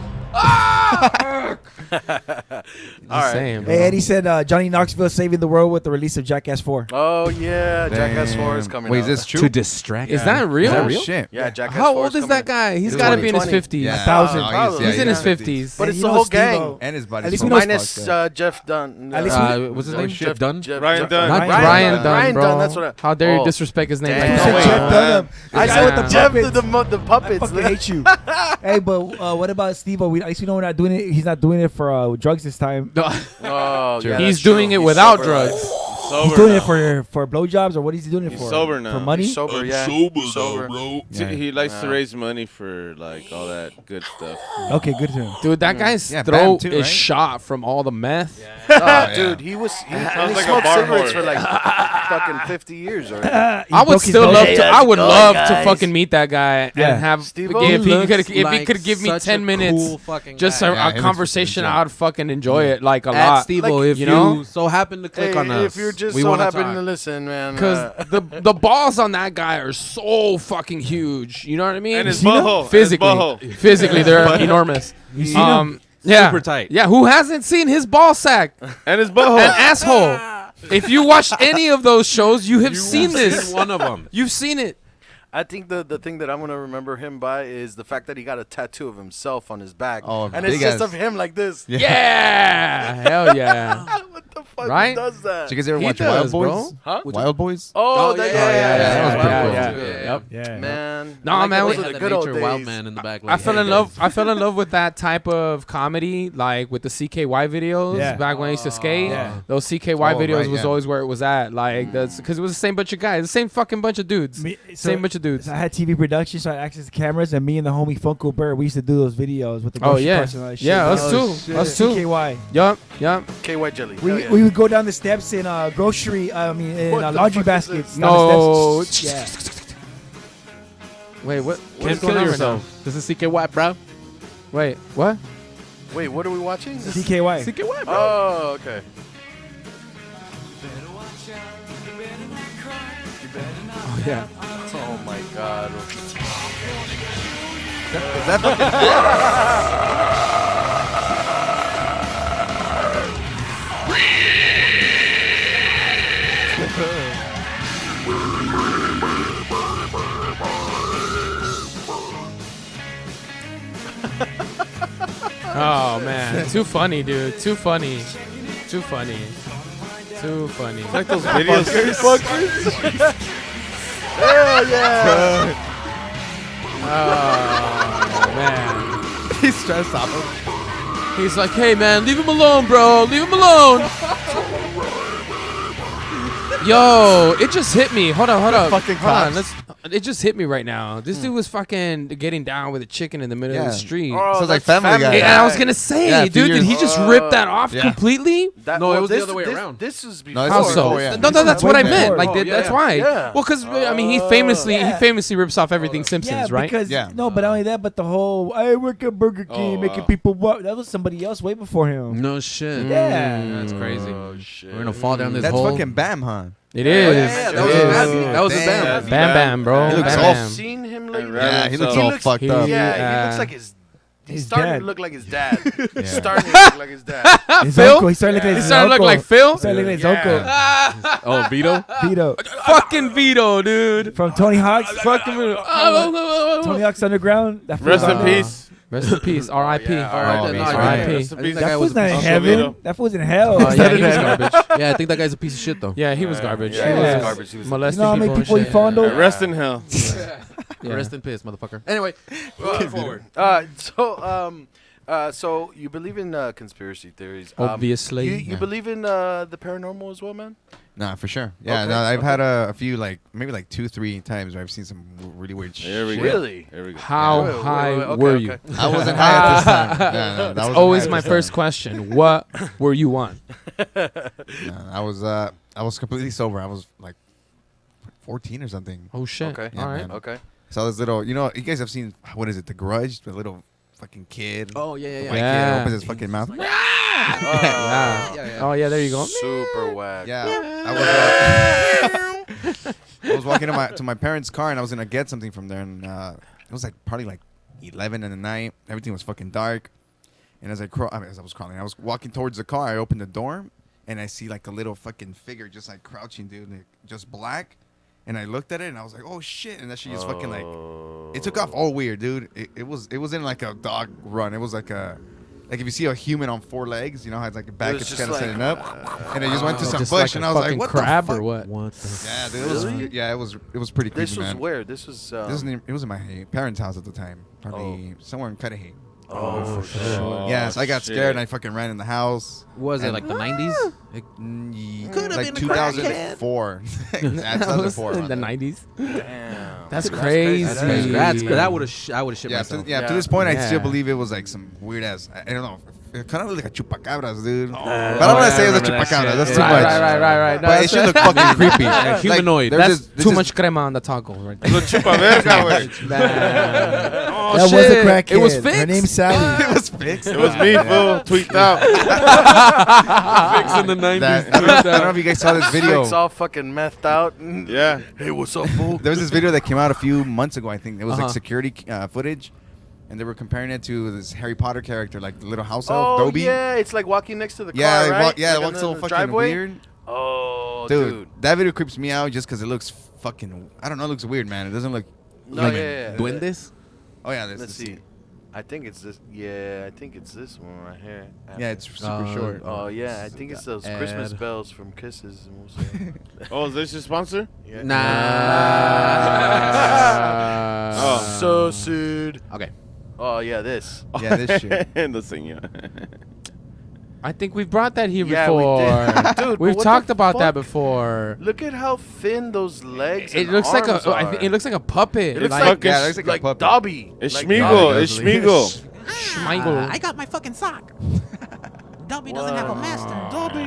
Same. Hey, Eddie said Johnny Knoxville saving the world with the release of Jackass 4. Oh yeah, Jackass 4 is Damn. coming. Wait, out. is this true? To distract. Is that real? Is that Oh, real? Shit. Yeah, Jackass How 4 old is that guy? He's He's got to be in his 20. 50s. Yeah. 1,000. Oh, He's in his yeah. 50s. But And it's you the know whole Steve-O. gang. And his body. At least so we know much Minus fucked. Jeff Dunn. At least what's his name? Jeff Dunn? Ryan Dunn. Ryan Dunn, Ryan bro. Dunn. That's what. How dare you Oh. disrespect his name Damn. like You said that? wait. Jeff Dunham. I Yeah. said Jeff puppets. the I puppets. fucking hate you. Hey, but what about Steve-O? At least we know we're not doing it. He's not doing it for drugs this time. Oh, yeah, He's that's true. doing it He's without sober. drugs. Sober He's doing now. it for blowjobs, or what is he doing it He's for? sober now. For money? He's sober, yeah. He's sober. See, He likes to Yeah. raise money for like all that good stuff. Okay, good to him. Dude, that guy's Yeah, throat Bam too, is right? shot from all the meth. Dude, he Sounds he like a smoked bar cigarettes whore. for like fucking 50 years already. I would still love to. I would love to guys? fucking meet that guy Yeah. and have Steve-O? if he looks could like give me such 10 a minutes, cool fucking just guy. a, Yeah, a he looks conversation. legit. I'd fucking enjoy it like a At lot. Steve-O, Like, if you you, know? so happen to click on us, If you're just we so wanna happen talk. to listen, man. Because the balls on that guy are so fucking huge. You know what I mean? And his seen him? butthole. Physically, they're enormous. You seen him? Yeah, Super tight. Yeah, who hasn't seen his ball sack And his butthole. and asshole? If you watch any of those shows, you have seen You've this. seen one of them. You've seen it. I think the thing that I'm gonna remember him by is the fact that he got a tattoo of himself on his back, Oh, and it's big just ass. of him like this. Yeah, hell yeah. What the fuck Right? does that? Did you guys ever He watch does, Wild bro. Boys? Huh? Wild Boys? Oh, yeah, that, that was pretty cool. Yep. Yeah. man. No, I like man, that we- they Those had are the the good old nature wild days. man in the back. I fell in love. I fell in love with that type of comedy, like with the CKY videos. Yeah. Back when I used to skate, Yeah. those CKY Oh, videos right, was yeah. always where it was at. Like that's because it was the same bunch of guys, the same fucking bunch of dudes, same bunch of dudes. So I had TV production, so I had access to cameras, and me and the homie Funko Bird, we used to do those videos with the Oh grocery yeah, carts and all that shit. yeah, us Oh, too, shit. us too. CKY. Yup, yup. KY jelly. We, Hell yeah. we would go down the steps in grocery, in What the laundry fuck is baskets. this? down No. the steps. Yeah. Wait, what? Can't What's kill going on right yourself. This is CKY, bro. now? Wait, what? Wait, what are we watching? CKY. CKY, bro. Oh, okay. Oh yeah. Oh my God. Is that fucking Oh man, too funny, dude. Too funny. Too funny. Too funny. Like those videos. Hell yeah. Oh man. He's trying to stop him. He's like, hey man, leave him alone, bro. Leave him alone. Yo, it just hit me. Hold on. fucking Hold on. cops. It just hit me right now. This dude was fucking getting down with a chicken in the middle of the Yeah. street. Oh, Sounds like that's Family Guy. And I was gonna say, Yeah, a few dude, did he years- just rip that off yeah. completely? No, it was the other way this, around. This was No, before. this How was so? before, yeah. No, that's what I meant. before. Like, Oh, yeah, that's yeah. why. Yeah. Well, because I mean, he famously rips off everything Yeah, Simpsons, right? because Yeah. no, but not only that, but the whole I work at Burger King, Oh, making wow. people walk. That was somebody else way before him. No shit. Yeah. That's crazy. Oh shit. We're gonna fall down this That's hole. fucking Bam, huh? It is. yeah, that It was is. Bam. That was his Damn. Bam. Bam Bam, bro. He looks Bam all Bam. Seen him lately? Yeah, he looks He all looks- fucked he- up. Yeah, he looks like he's His starting dad. to look like his dad. Yeah. He's starting to look like his dad. His Phil? uncle. He started looking He like his started to look uncle. like Phil. He started looking like his uncle. Oh, Vito. Vito. Fucking Vito, dude. From Tony Hawk's. Fucking Vito. Tony Hawk's Underground. That Rest fool's in on- peace. Rest in peace. R.I.P. yeah, R.I.P. No, R.I.P. Rest in peace. That That guy was was not in Uncle heaven. Vito. That was in hell. Oh, yeah, he was garbage. Yeah, I think that guy's a piece of shit though. Yeah, he was garbage. Yeah, he he was was garbage. He was- You molesting know how many people people and he shit. fondled? Rest in hell. Yeah. Rest in peace, motherfucker. Anyway, forward. So you believe in conspiracy theories? Obviously. You Yeah. believe in the paranormal as well, man? Nah, for sure. Yeah, Okay, no, I've okay. had a few, like, maybe like 2-3 times where I've seen some really weird shit. There we go. Really? There we go. How Wait, wait, high wait, okay, were okay. you? I wasn't high at this time. No, that That's wasn't always high at my this first time. question. What were you on? No, I was completely sober. I was like 14 or something. Oh shit. Okay. Yeah, All right. man. Okay. So this little, you know, you guys have seen, what is it, The Grudge? The little fucking kid. Oh yeah, The yeah, white yeah. Yeah. kid opens his fucking mouth. Yeah. yeah. Oh yeah, there you go. Super whack. Yeah, I was walking to my parents' car and I was gonna get something from there, and it was like probably like 11 in the night. Everything was fucking dark, and as I was crawling, I was walking towards the car. I opened the door and I see like a little fucking figure just like crouching, dude, like, just black. And I looked at it and I was like, oh shit! And that shit just fucking like, it took off all weird, dude. It was in like a dog run. It was like if you see a human on 4 legs, you know how it's like a back was is just kind of like, setting up, and it just went to some Just bush, like and a I was like, fucking what crab the fuck? or what? What the? Yeah, dude, it was pretty creepy, This was man. where? This was. It was in my parents' house at the time, probably somewhere in Cudahy. Oh, for sure. Yeah, so I got shit. scared and I fucking ran in the house. Was it And- like the 90s? Could like 2004. Yeah, 2004. in the around there. 90s. Damn. That's crazy. That's crazy. That would have I would have shit Yeah, myself. to Yeah. this point, I still Yeah. believe it was like some weird ass. I don't know. It kind of looked like a chupacabras, dude. But I Oh, don't want yeah, to say it was a I remember that chupacabra. shit. That's Yeah. too much. Right. No, But it should look fucking creepy. Like, humanoid. there's That's this- too this- much crema on the taco right there. Lo chupa verga, güey. Oh, That was a shit. crackhead. It was Her fixed. name's Sally. It was fixed. It was me, fool. Tweaked out. Fix in the 90s. I don't know if you guys saw this video. It's all fucking methed out. Yeah. Hey, what's up, fool? There was this video that came out a few months ago, I think. It was Uh-huh. like security footage. And they were comparing it to this Harry Potter character, like the little house elf, Oh, Dobby. yeah. It's like walking next to the Yeah, car, right? yeah, it Like walks on so the fucking driveway? weird. Oh, Dude, dude. that video creeps me out just because it looks fucking, I don't know, it looks weird, man. It doesn't look No, like, yeah. Duendes? Oh, yeah, Let's see. I think it's this. Yeah, I think it's this one right here. Yeah, it's super short. Oh yeah, I think it's those Christmas Ad. bells from Kisses. Oh, is this your sponsor? Yeah. Nah. Oh. So sued. Okay. Oh yeah, this. Yeah, this shit. The señor. I think we've brought that here Yeah, we before. did. Dude, We've but what talked the about that fuck? before. Look at how thin those legs. It and looks like arms a. are. It looks like a puppet. It looks like- like, Yeah, it looks like a like puppet. Dobby. It's Like Schmiegel. Dobby. It's Schmiegel. Schmeigel. got my fucking sock. Dobby doesn't have a master. Dobby.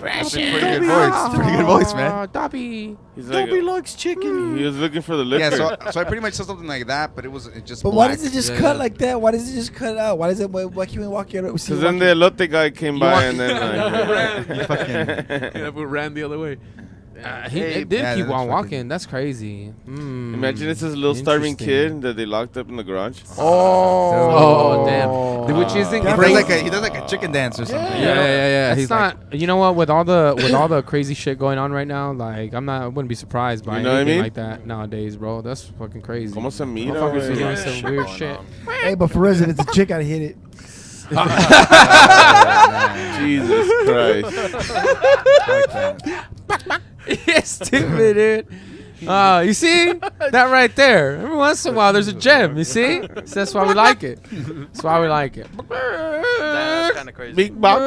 That's a pretty good voice. Pretty good voice, man. Dobby. He's like, Dobby likes chicken. he was looking for the liquor. Yeah, so I pretty much said something like that, but it just But why black. does it just Yeah, cut yeah. like that? Why does it just cut out? Why does it? Why can't we walk out? Because then the elote guy came by and then We ran the other way. He Hey, it did yeah, keep that's on fucking- walking. That's crazy. Mm. Imagine it's this little starving Interesting. kid that they locked up in the garage. Oh, damn. Which isn't He does crazy. he does like a chicken dance or something. Yeah. It's He's not. You know what? With all the crazy shit going on right now, like I wouldn't be surprised by You know what I anything mean? like that nowadays, bro. That's fucking crazy. ¿Cómo se mira, Motherfuckers are güey? doing some weird shit. Hey, but for residents, a chick, I'd hit it. Jesus Christ. You're stupid, dude. Oh, you see that right there? Every once in a while, there's a gem. You see? So that's why we like it. That's why we like it. That's kind of crazy. Big buck.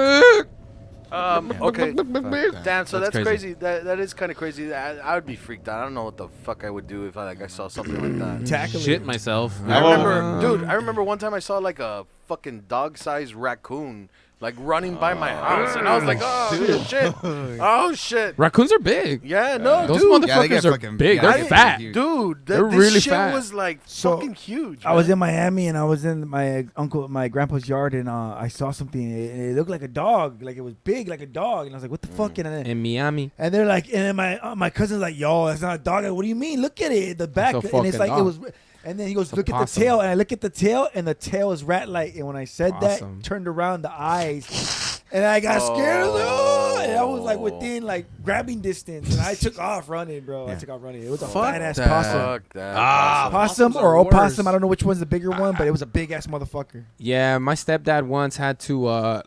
Okay. Damn, so that's crazy. crazy. That is kind of crazy. I would be freaked out. I don't know what the fuck I would do if I saw something like that. Tackle shit it. myself. I remember, dude. I remember one time I saw like a fucking dog-sized raccoon like running by my house, and I was like, oh shit, oh shit. Raccoons are big. Yeah, no, Those dude. Yeah, they get motherfuckers are fucking- big. yeah, They're they get fat. huge. Dude, They're this really shit fat. was like So, fucking huge. I was man. in Miami and I was in my grandpa's yard and I saw something and it looked like a dog, like it was big like a dog, and I was like, what the fuck? And then In Miami. and they're like, and then my cousin's like, yo, that's not a dog. What do you mean? Look at it, the back, a and it's fucking like it dog. was. And then he goes, It's a look at the possum. tail, and I look at the tail, and the tail is rat like. And when I said Awesome. that, turned around the eyes, and I got scared. I was like, oh, and I was like within like grabbing distance, and I took off running, bro. I took off running. It was a fat ass that. possum. Fuck that. Possum Possums or are opossum. worse. I don't know which one's the bigger one, but it was a big ass motherfucker. Yeah, my stepdad once had to.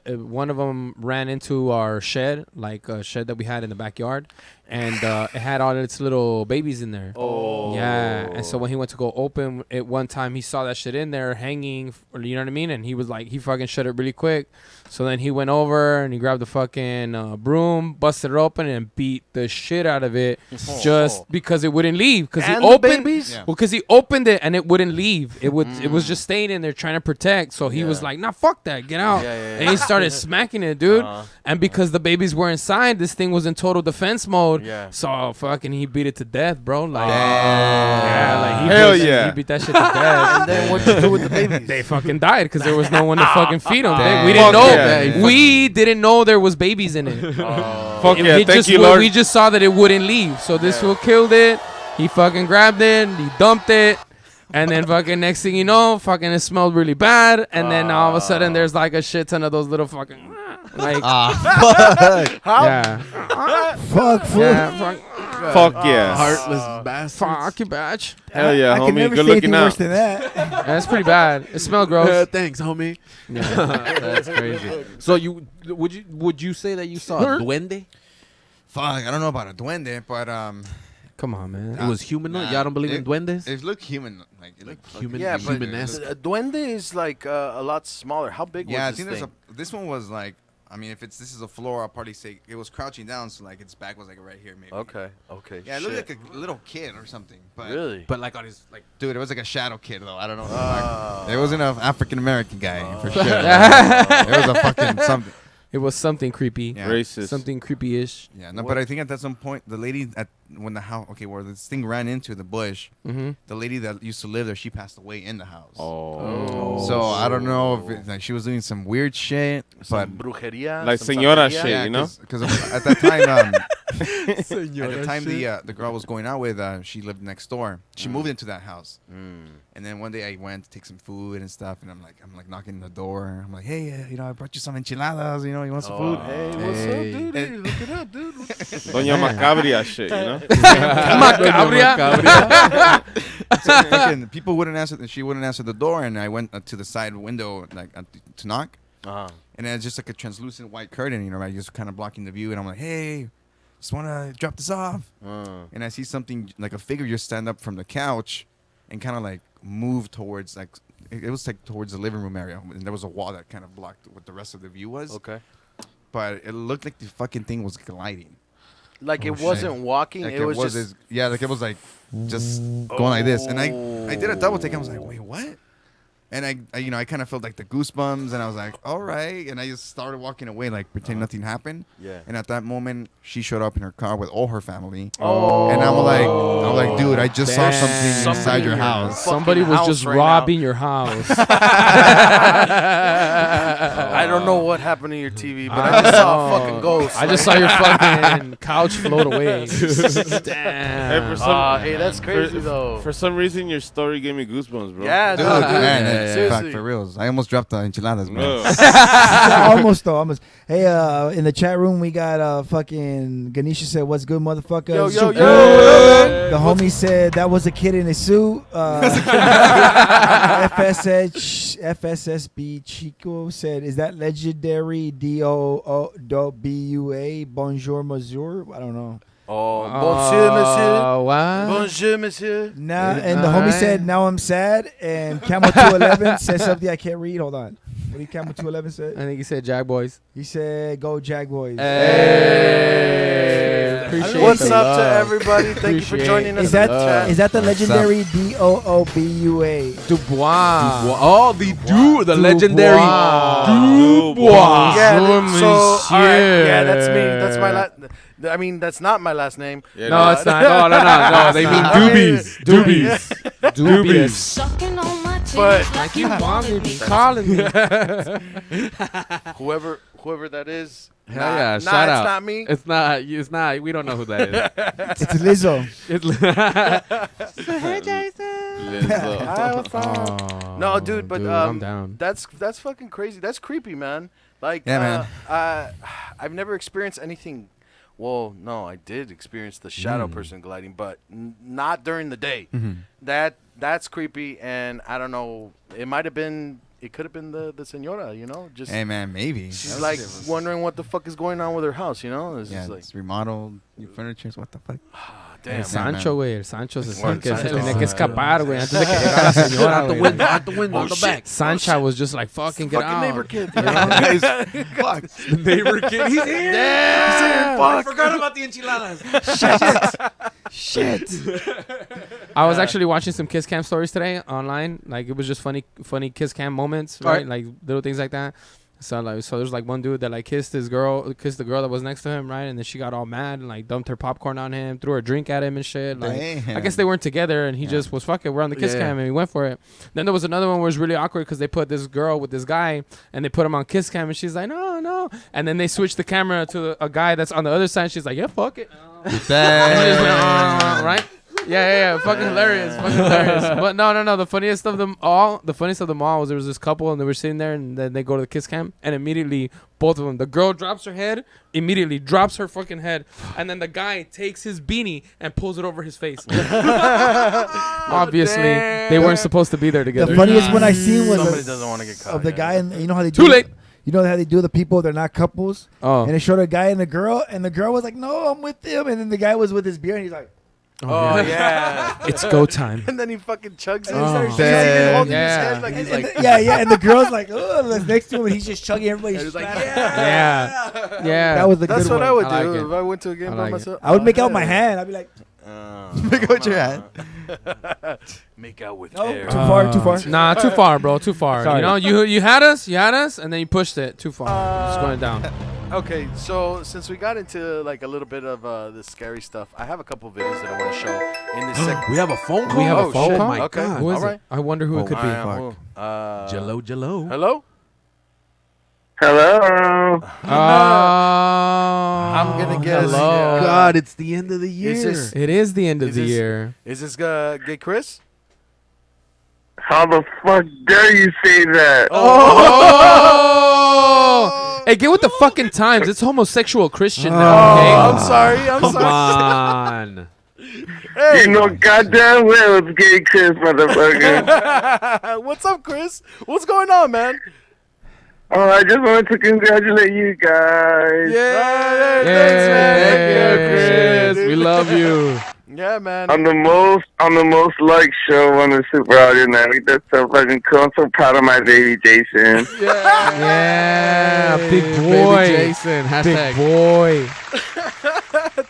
One of them ran into our shed, like a shed that we had in the backyard, and it had all its little babies in there. Oh. Yeah, and so when he went to go open it one time, he saw that shit in there hanging. You know what I mean? And he was like, he fucking shut it really quick. So then he went over and he grabbed the fucking broom, busted it open, and beat the shit out of it, just because it wouldn't leave. Because he And the opened, babies? Yeah. well, because he opened it and it wouldn't leave. It was just staying in there trying to protect. So he was Yeah. like, "Nah, fuck that, get out!" Yeah, yeah, And he started smacking it, dude. Uh-huh. And because the babies were inside, this thing was in total defense mode. Yeah. So fucking, he beat it to death, bro. Like, Damn. yeah, like he Hell beat, yeah. He beat that shit to death. And then what you do with the babies? They fucking died because there was no one to fucking feed them. Damn. We didn't Fuck know. yeah. We didn't know there was babies in it. Fuck yeah, It thank just you, wa- Lord. We just saw that it wouldn't leave. So this fool killed it. He fucking grabbed it. He dumped it. And then fucking next thing you know, fucking it smelled really bad. And then all of a sudden there's like a shit ton of those little fucking like Fuck. yeah. Fuck, fool. Yeah, fuck, Fuck yeah. Heartless bastards. fuck you, bitch. Hell yeah, I can homie. never Good say looking anything worse out. than that. That's pretty bad. It smelled gross. Thanks, homie. Yeah. That's crazy. So would you say that you saw a duende? Fuck, I don't know about a duende, but Come on, man. It was humanoid. Y'all don't believe in duendes? It looked human. Like, it looked Human, Yeah, but human-esque. a duende is like a lot smaller. How big Yeah, I was think this there's thing? this one was like, I mean, if this is a floor, I'll probably say it was crouching down, so like its back was like right here, maybe. Okay. Yeah, it looked like a little kid or something. But Really? But like on his like. dude, it was like a shadow kid though. I don't know. Oh. It wasn't an African American guy for sure. It was a fucking something. It was something creepy. Yeah. Racist. Something creepy-ish. Yeah, no, but I think at some point the lady when the house, where this thing ran into the bush, Mm-hmm. the lady that used to live there, she passed away in the house. Oh. So I don't know if like she was doing some weird shit, but Some brujeria? Like some señora santeria? shit. You know? because at that time, at the time the girl was going out with, she lived next door. She moved into that house, and then one day I went to take some food and stuff, and I'm like knocking on the door. I'm like, hey, I brought you some enchiladas. You want some food? Hey, what's up, Hey. dude? Hey, look it up, dude. Doña Macabria shit. You know? So fucking people wouldn't answer. She wouldn't answer the door, and I went to the side window to knock, Uh-huh. and it's just like a translucent white curtain, right, just kind of blocking the view. And I'm like, hey, just want to drop this off. And I see something like a figure just stand up from the couch, and kind of like move towards like it was like towards the living room area, and there was a wall that kind of blocked what the rest of the view was. Okay. But it looked like the fucking thing was gliding. Like it wasn't walking. Like it was just. like it was like just going like this, and I did a double take. I was like, wait, what? And I kind of felt like the goosebumps, and I was like, all right, and I just started walking away, like pretend nothing happened. Yeah. And at that moment, she showed up in her car with all her family. Oh. And I'm like, dude, I just saw something inside Somebody your in your house. Somebody was house just right robbing your house. I don't know what happened to your TV, but I just saw a fucking ghost. I just saw your fucking couch float away. Hey, Damn. for some, Hey, that's crazy though. for some reason, your story gave me goosebumps, bro. Yeah, Dude, no, man, dude. fuck, Seriously. for reals. I almost dropped the enchiladas, man. almost. Hey, in the chat room we got fucking Ganesha said, "What's good, motherfucker?" Yo, Super- what up, man? The homie said that was a kid in a suit. FSSB Chico said, "Is that legendary DOOBUA? Bonjour, monsieur." I don't know. Oh, bonjour, monsieur. What? Bonjour, monsieur. Now, and the homie said, "Now I'm sad." And Camel 211 said something I can't read. Hold on. What did Camel 211 I say? think he said Jag Boys. He said, "Go Jag Boys." Hey. Appreciate What's the up to love. everybody? Thank you for Appreciate joining us. Is that in the chat. is that the What's legendary DOOBUA? Dubois. Oh, the legendary Dubois. Yeah, Bonjour, so all right, yeah, that's me. monsieur. That's my last. I mean, that's not my last name. Yeah, No, it's not. No, no. They mean not. doobies. Doobies. Doobies. Sucking on my titties But- like you wanted me. Calling me. Whoever that is. Hell nah, yeah, nah, shout it's out. not me. It's not. It's not. We don't know who that is. It's Lizzo. Hey, Jason. Hi, what's up? No, dude, but I'm down. that's fucking crazy. That's creepy, man. Like, Yeah, man. I've never experienced anything. Well, no, I did experience the shadow person gliding, but not during the day. That's creepy, and I don't know. It might have been. It could have been the señora, just Hey, man, maybe. she's like wondering what the fuck is going on with her house, It's Yeah, just like, it's remodeled, new furniture. What the fuck? damn. Sancho, güey. Sancho se Bueno, tiene Sancho. que escapar, güey, antes de que llegara la señora, Out the güey. window. Out the window. On the back. Sancha was just like, fucking get Fucking out. neighbor kid. Fuck. The neighbor kid. He's here. I forgot about the enchiladas. Shit. I was actually watching some kiss cam stories today online. Like, it was just funny kiss cam moments, right? Right. Like little things like that. So there's like one dude that like kissed the girl that was next to him, right? And then she got all mad and like dumped her popcorn on him, threw her drink at him and shit. Like, I guess they weren't together, and he just was fuck it. We're on the kiss Yeah. cam, and he went for it. Then there was another one where it was really awkward because they put this girl with this guy, and they put him on kiss cam, and she's like, no. And then they switched the camera to a guy that's on the other side. And she's like, yeah, fuck it. And she just went, right? Yeah. Fucking hilarious. But no. The funniest of them all was there was this couple, and they were sitting there, and then they go to the kiss cam, and immediately both of them, the girl drops her head, immediately drops her fucking head, and then the guy takes his beanie and pulls it over his face. Obviously, they weren't supposed to be there together. The funniest one I seen was Somebody doesn't want to get caught. of the yeah. guy, and you know how they Too do late. You know how they do the people, they're not couples. Oh. And they showed a guy and the girl was like, "No, I'm with him." And then the guy was with his beer, and he's like, Oh yeah. It's go time. And then he fucking chugs it. Oh. He's even holding Yeah. his head like he's like. And the girl's like, oh, next to him, and he's just chugging. Everybody's like, Yeah. Yeah. That was a That's good what one. I would I do like it. if I went to a game I by like it. myself. I would make out yeah. my hand. I'd be like, Make out with your hand. Make out with no, hair. too far, too far. Nah, too far, bro. Too far. Sorry. You know, you had us, and then you pushed it too far. It's going down. Okay, so since we got into like a little bit of the scary stuff, I have a couple videos that I want to show in this segment. We have a phone call. We have a Oh, phone shit. call? My Okay. God. Who is Alright. it? I wonder who it could be. Jello. Hello? Hello. I'm gonna guess. Hello. God, it's the end of the year. Is this- It is the end of Is the this- year. Is this gay Chris? How the fuck dare you say that? Oh! Hey, get with the fucking times. It's homosexual Christian now, okay? I'm sorry. I'm Come sorry. on. Hey. You know goddamn well it's gay Chris, motherfucker. What's up, Chris? What's going on, man? Oh, I just wanted to congratulate you guys. Yeah, Yeah, thanks, man. thank Thank you, you. I appreciate it, Chris. dude. We love you. Yeah, man. On the most liked show on the Super Audio Network. That's so fucking cool. I'm so proud of my baby Jason. Yeah, big Baby boy. Jason. Big Hashtag. boy.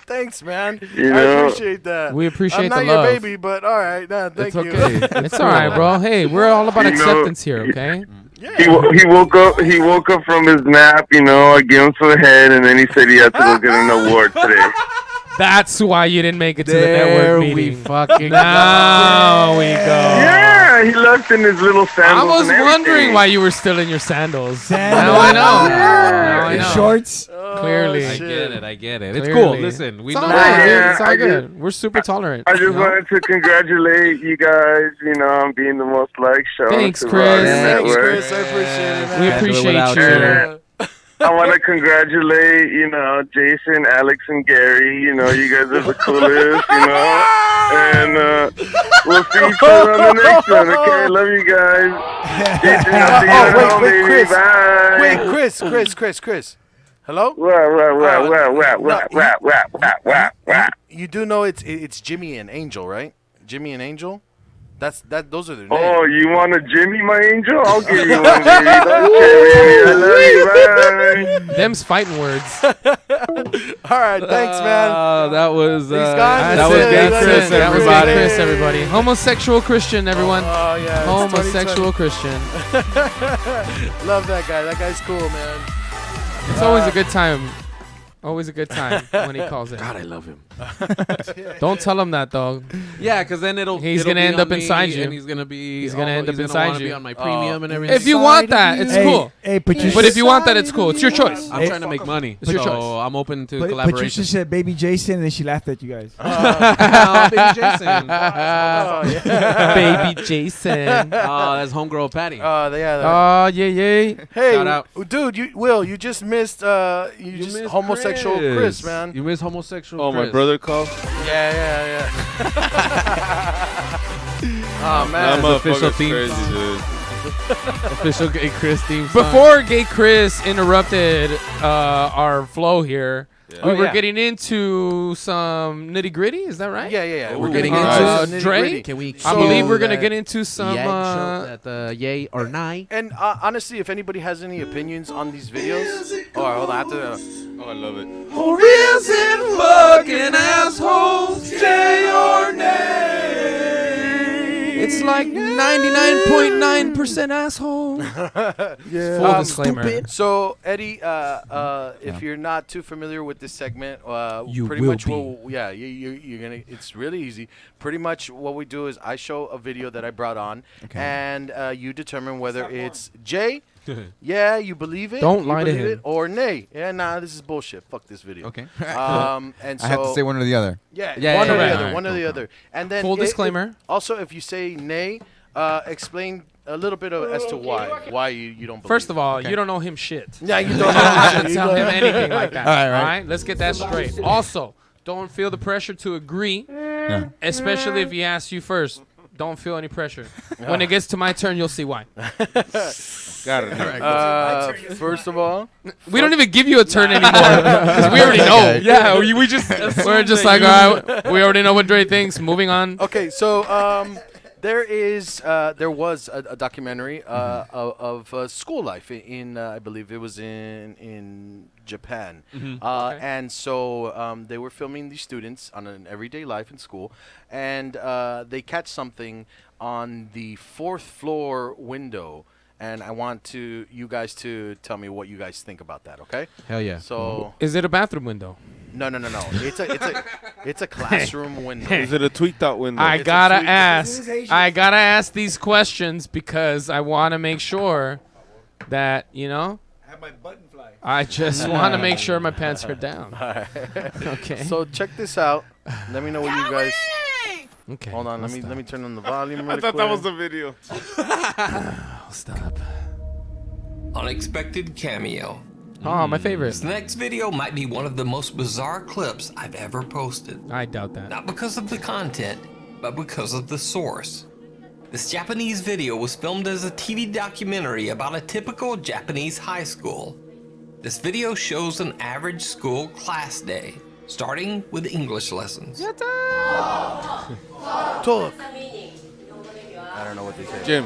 Thanks, man. You I know? appreciate that. We appreciate I'm not the your love. baby, but all right. Nah, thank It's you. okay. It's all right, bro. Hey, we're all about You know, acceptance here, okay? He woke up. He woke up from his nap. You know, I gave him some head, and then he said he had to go get an award today. That's why you didn't make it to the There network we meeting. fucking Now we go. Yeah, he left in his little I sandals. was and wondering everything. why you were still in your sandals. Sandals. Now I know. Now I In know. shorts. Clearly. I get it. I get it. It's Clearly. cool. Listen, we It's all know. right, dude. Yeah, It's all I good. We're super tolerant. I just you know? wanted to congratulate you guys, you know, on being the most liked show. Thanks, on Chris. Super Audio Thanks, Network. Chris. I appreciate it, man. We Can't do it appreciate without you. And I want to congratulate, you know, Jason, Alex, and Gary. You know, you guys are the coolest, you know. And we'll see each other on the next one, okay? Love you guys. Jason, I'll see you at home, wait, baby. Chris. Bye. Wait, Chris. Hello? You do know it's Jimmy and Angel, right? Jimmy and Angel? Those are their names. Oh, you want a Jimmy, my angel? I'll give you one, baby. Don't care, baby. I love you. Bye. Them's fighting words. All right, thanks, man. That was. He's gone. That was That's it. gay That's Chris, it. That was everybody. gay Chris, everybody. Homosexual Christian, everyone. Oh, yeah. it's Homosexual Christian. 2020. Love that guy. That guy's cool, man. It's always a good time. Always a good time when he calls it. God, I love him. Don't tell him that, though. Yeah, because then it'll. He's it'll gonna be end on up me, inside you. And he's gonna be. He's gonna end up inside wanna you. Be on my premium and everything. If you want that, it's Hey, cool. Hey, Patricia. But if you want that, it's cool. It's your choice. I'm trying to make money, It's your so choice. I'm open to Patricia collaboration. said baby Jason, and then she laughed at you guys. Oh, Baby Jason. Oh, yeah. Baby Jason. Oh, that's homegirl Patty. Yeah. Oh, yeah. Hey, Shout out. dude, you just missed missed homosexual Chris, man. You miss homosexual Oh, Chris. my brother called. Yeah. Oh man. That That's official motherfucker's theme crazy, song. dude. Official gay Chris theme song. Before Gay Chris interrupted our flow here, we Oh, were yeah. getting into some nitty gritty. Is that right? Yeah. We're getting into Dre? nitty-gritty. Can we? I So believe we're gonna that- get into some. YAG show at the yay or nay. And honestly, if anybody has any opinions on these videos, hold on, I have to. Oh, I love it. Who is it fucking assholes? Say your name. It's like 99.9% asshole. Yeah. Full disclaimer. So Eddie, if you're not too familiar with this segment, You pretty will much be. you're gonna. It's really easy. Pretty much what we do is I show a video that I brought on, and you determine whether it's J. Yeah, you believe it. Don't you lie to believe him. it, or nay. Yeah, nah, this is bullshit. Fuck this video. Okay. And so I have to say one or the other. Yeah, Yeah, one yeah, or the yeah. other. Alright, One or the other. And then Full disclaimer. Also, if you say nay, explain a little bit as to why you don't believe. First of all, Okay. you don't know him shit. yeah, you don't Don't know. tell him anything like that. All right. All right, let's get that straight. Also, don't feel the pressure to agree, especially if he asks you first. Don't feel any pressure. When it gets to my turn, you'll see why. Got it. First of all, We don't even give you a turn anymore because we already know. Yeah, we just we're just like, all right, we already know what Dre thinks. Moving on. okay, so there was a documentary of school life in I believe it was in Japan, Okay. and so they were filming these students on an everyday life in school, and they catch something on the fourth floor window, and I want you guys to tell me what you guys think about that. Okay? Hell yeah. So Is it a bathroom window? no. It's a classroom window. Is it a tweaked out window? I It's a gotta sweet- ask. I gotta ask these questions because I want to make sure that I have my button fly. I just want to make sure my pants are down. Okay. So check this out. Let me know what you guys. Okay. Hold on. Let me turn on the volume. I Really thought that quick. was the video. I'll stop. Unexpected cameo. Oh, my favorite. This next video might be one of the most bizarre clips I've ever posted. I doubt that. Not because of the content, but because of the source. This Japanese video was filmed as a TV documentary about a typical Japanese high school. This video shows an average school class day, starting with English lessons. Talk. I don't know what they say. Jim.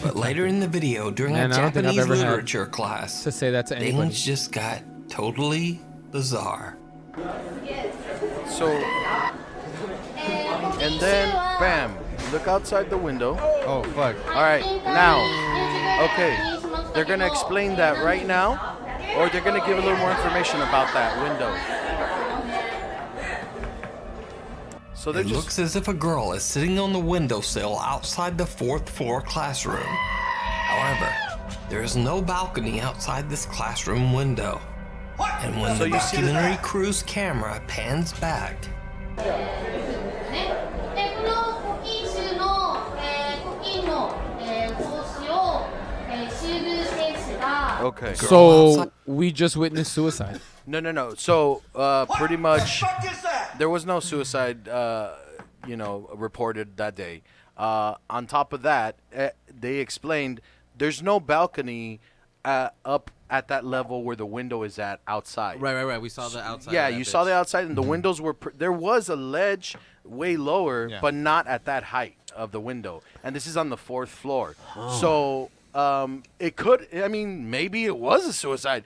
But later in the video, during Man, a I don't think I've Japanese ever had literature class, to say that to anybody. things just got totally bizarre. So, and then, bam, look outside the window. Oh fuck. All right, now, okay, they're gonna explain that right now, or they're gonna give a little more information about that window. So they're It just looks as if a girl is sitting on the windowsill outside the fourth floor classroom. However, there is no balcony outside this classroom window. And when So the you see the- documentary crew's camera pans back, okay. So we just witnessed suicide. No. So pretty much, there was no suicide, reported that day. On top of that, they explained there's no balcony up at that level where the window is at outside. Right. We saw the outside. Yeah, of that you saw bitch. the outside, and the windows were. There was a ledge way lower, Yeah. but not at that height of the window. And this is on the fourth floor. So it could. I mean, maybe it was a suicide.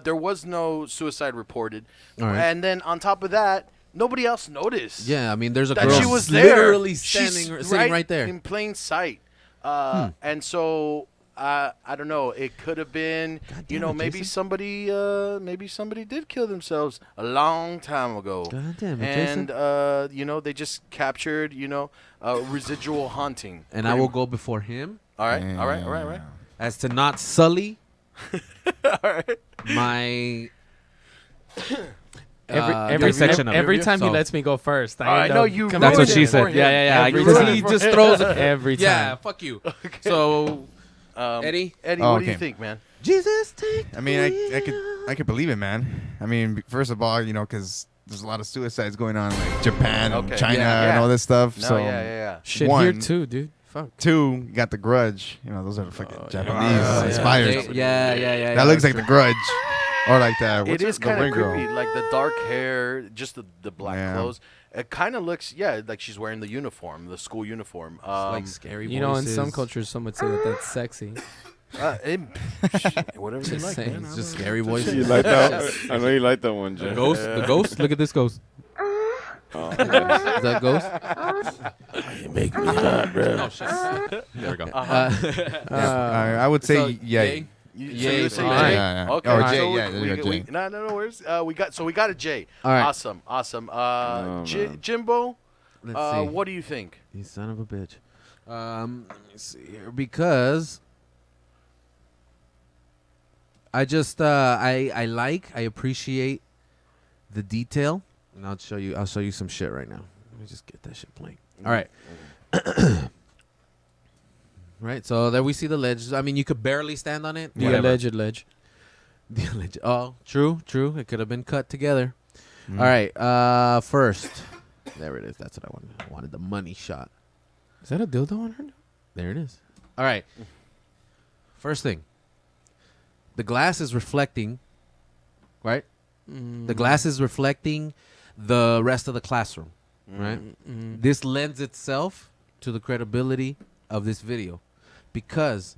There was no suicide reported. All right. And then on top of that, nobody else noticed. Yeah, I mean, there's a That girl she was there, literally She's standing, sitting right there. in plain sight. And so I don't know. It could have been, damn it, maybe Jason. maybe somebody did kill themselves a long time ago. God damn it, Jason. And they just captured, residual haunting. And I will go before him All right. as to not sully All right. my Every section of it. every time he So- lets me go first, I end know up you coming That's what ruined with she it it. for said. him. Yeah. Every Because time. he just throws it Every time. Yeah, fuck you. So, Eddie? What do you okay. think, man? Jesus, take I mean, I could believe it, man. I mean, first of all, because there's a lot of suicides going on, like Japan and Okay, China yeah. and all this stuff. No, so yeah. Shit One- here too, dude. Fuck. 2, you got The Grudge. Those are the fucking Japanese yeah. inspired. Yeah. That looks like The Grudge, or like that. It is kind of creepy, Girl? like the dark hair, just the black Yeah. clothes. It kind of looks, like she's wearing the uniform, the school uniform. like scary You know, in some voices. cultures, some would say that that's sexy. Whatever you Just like, saying, man. It's just scary voices. You like that? I know you like that one, Jim. The ghost. Look at this ghost. Is that ghost? You make me hot, bro. Oh shit. There we go. I would say So, yay. So you would say Alright. J? Yeah. Okay. Oh, so J, we- yeah, there you go, we- J. No worries. We got a J. All right. Awesome. man. Jimbo, Let's see. what do you think? You son of a bitch. Let me see here because I just I appreciate the detail, and I'll show you some shit right now. Let me just get that shit playing. All right. Right, so there we see the ledge. I mean, you could barely stand on it. The Whatever. alleged ledge. Oh, true. It could have been cut together. All right. First, there it is. That's what I wanted. I wanted the money shot. Is that a dildo on her? There it is. All right. First thing. The glass is reflecting, right? The glass is reflecting the rest of the classroom, right? This lends itself to the credibility of this video because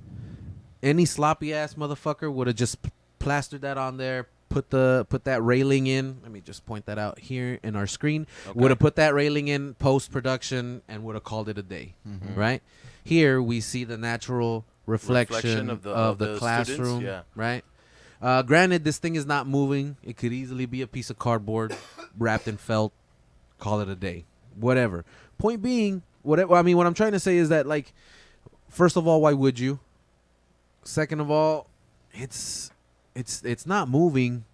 any sloppy ass motherfucker would have just plastered that on there, put that railing in. Let me just point that out here in our screen. Okay. Would have put that railing in post production and would have called it a day, right? Here we see the natural reflection of the classroom, right? Granted, this thing is not moving. It could easily be a piece of cardboard wrapped in felt. Call it a day, whatever. Point being, whatever. I mean, what I'm trying to say is that, like, first of all, why would you? Second of all, it's not moving.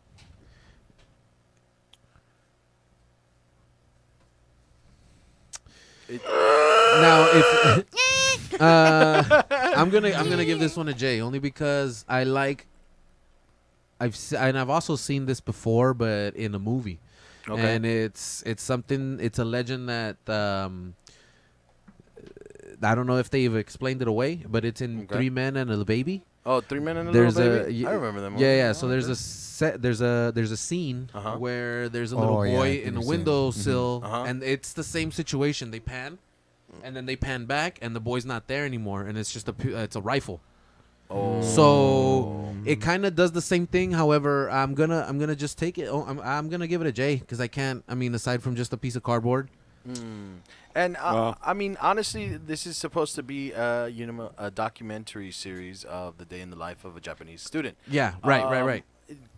Now, if I'm gonna give this one a J only because I've also seen this before, but in a movie. Okay. And it's something. It's a legend that I don't know if they've explained it away, but it's in Three Men and a Baby. Oh, 3 Men and a Little Baby. I remember them. Yeah. So there's a scene where there's a little boy in a windowsill, and it's the same situation. They pan, and then they pan back, and the boy's not there anymore, and it's just it's a rifle. Oh. So it kind of does the same thing. However, I'm gonna just take it. I'm gonna give it a J because I can't. I mean, aside from just a piece of cardboard. And I mean, honestly, this is supposed to be a documentary series of the day in the life of a Japanese student. Yeah, right.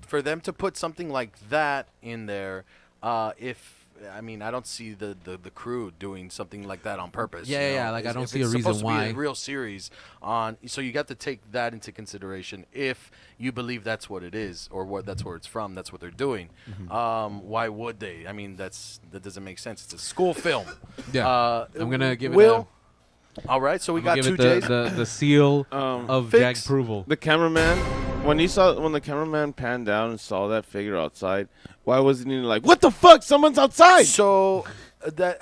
For them to put something like that in there, I mean, I don't see the crew doing something like that on purpose. Yeah. Like, I don't see a reason why. It's supposed to be a real series so you got to take that into consideration if you believe that's what it is or that's where it's from. That's what they're doing. Why would they? I mean, that doesn't make sense. It's a school film. Yeah. I'm gonna give it. All right, so we got two J's. The seal of JAG approval. The cameraman, when the cameraman panned down and saw that figure outside, why wasn't he like, what the fuck? Someone's outside. So that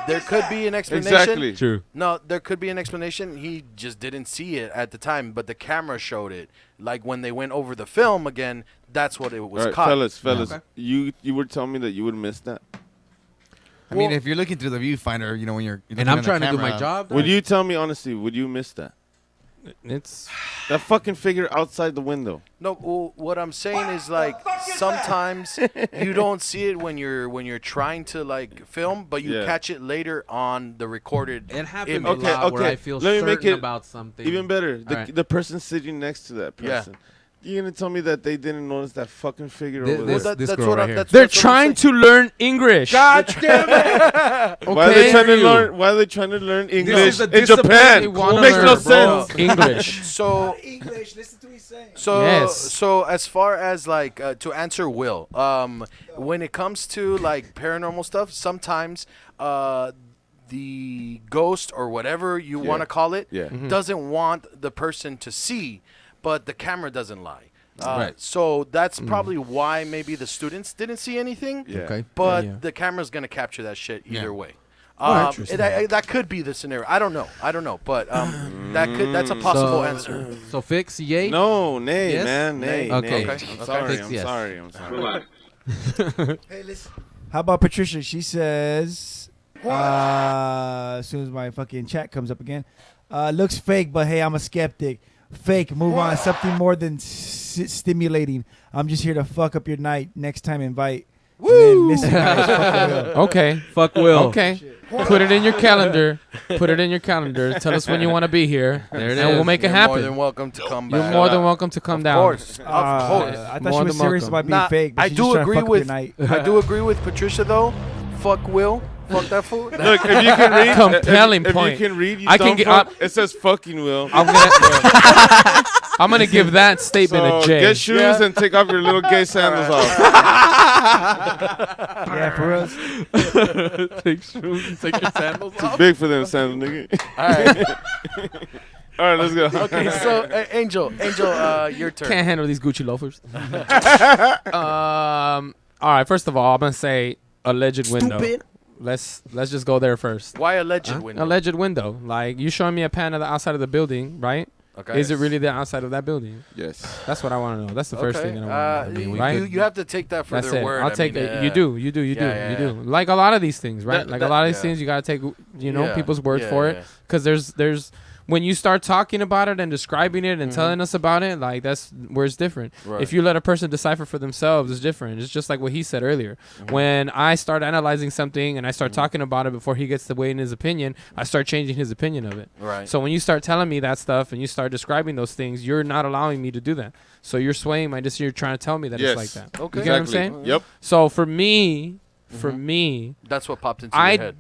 there could be an explanation. Exactly. True. No, there could be an explanation. He just didn't see it at the time, but the camera showed it. Like when they went over the film again, that's what it was caught. Fellas, okay. You were telling me that you would miss that. I mean, if you're looking through the viewfinder, when you're and I'm trying to do my job. Would you tell me honestly? Would you miss that? It's that fucking figure outside the window. No, what I'm saying is like sometimes you don't see it when you're trying to like film, but you catch it later on the recorded. It happens a lot where I feel certain about something. Even better, the person sitting next to that person. Yeah. You're going to tell me that they didn't notice that fucking figure over there? This girl right here. They're trying to learn English. God damn it. Okay. Why are they trying to learn English in Japan? Makes no sense. English. So English, listen to what he's saying. So as far as like to answer Will, when it comes to like paranormal stuff, sometimes the ghost or whatever you want to call it doesn't want the person to see. But the camera doesn't lie. Right. So that's probably why maybe the students didn't see anything. Yeah. Okay. But the camera's going to capture that shit either way. Interesting. That could be the scenario. I don't know. But that's a possible answer. So fix yay? No, nay, yes? man, nay. Okay. Nay. I'm sorry. Fix I'm yes. sorry. Hey, listen. How about Patricia? She says, as soon as my fucking chat comes up again, looks fake, but hey, I'm a skeptic. Fake. Move on. Something more than stimulating. I'm just here to fuck up your night. Next time, invite. Woo! Okay. Fuck Will. Okay. Put it in your calendar. Tell us when you want to be here. There it and is. we'll make it happen. You're more than welcome to come back. You're more than welcome to come down. Of course. I thought she was serious about being fake. But I do agree with Patricia though. Fuck Will. Fuck that fool. Look, if you can read, compelling point. If you can read, it says fucking Will. I'm gonna give that statement a J. Get shoes and take off your little gay sandals off. Yeah, for us. Take shoes and take your sandals off. Too big for them sandals, nigga. All right. All right, let's go. Okay, so Angel, your turn. Can't handle these Gucci loafers. All right. First of all, I'm gonna say alleged window. Stupid. Let's just go there first. Why alleged window? Alleged window. Like you showing me a pan of the outside of the building, right? Okay. Is it really the outside of that building? Yes. That's what I want to know. That's the first thing that I want to know. we right? You have to take that for That's their it. word. I'll take it. it. You do. You Yeah. do. Like a lot of these things, right? Like a lot of these yeah. things, you gotta take Yeah. people's word Yeah, for yeah. it, because there's when you start talking about it and describing it and telling us about it, like that's where it's different. Right. If you let a person decipher for themselves, it's different. It's just like what he said earlier. When I start analyzing something and I start talking about it before he gets to weigh in his opinion, I start changing his opinion of it. Right. So when you start telling me that stuff and you start describing those things, you're not allowing me to do that. So you're swaying my decision. You're trying to tell me that Yes. it's like that. Okay. You get what I'm Exactly. saying? Yep. So for me, That's what popped into your head.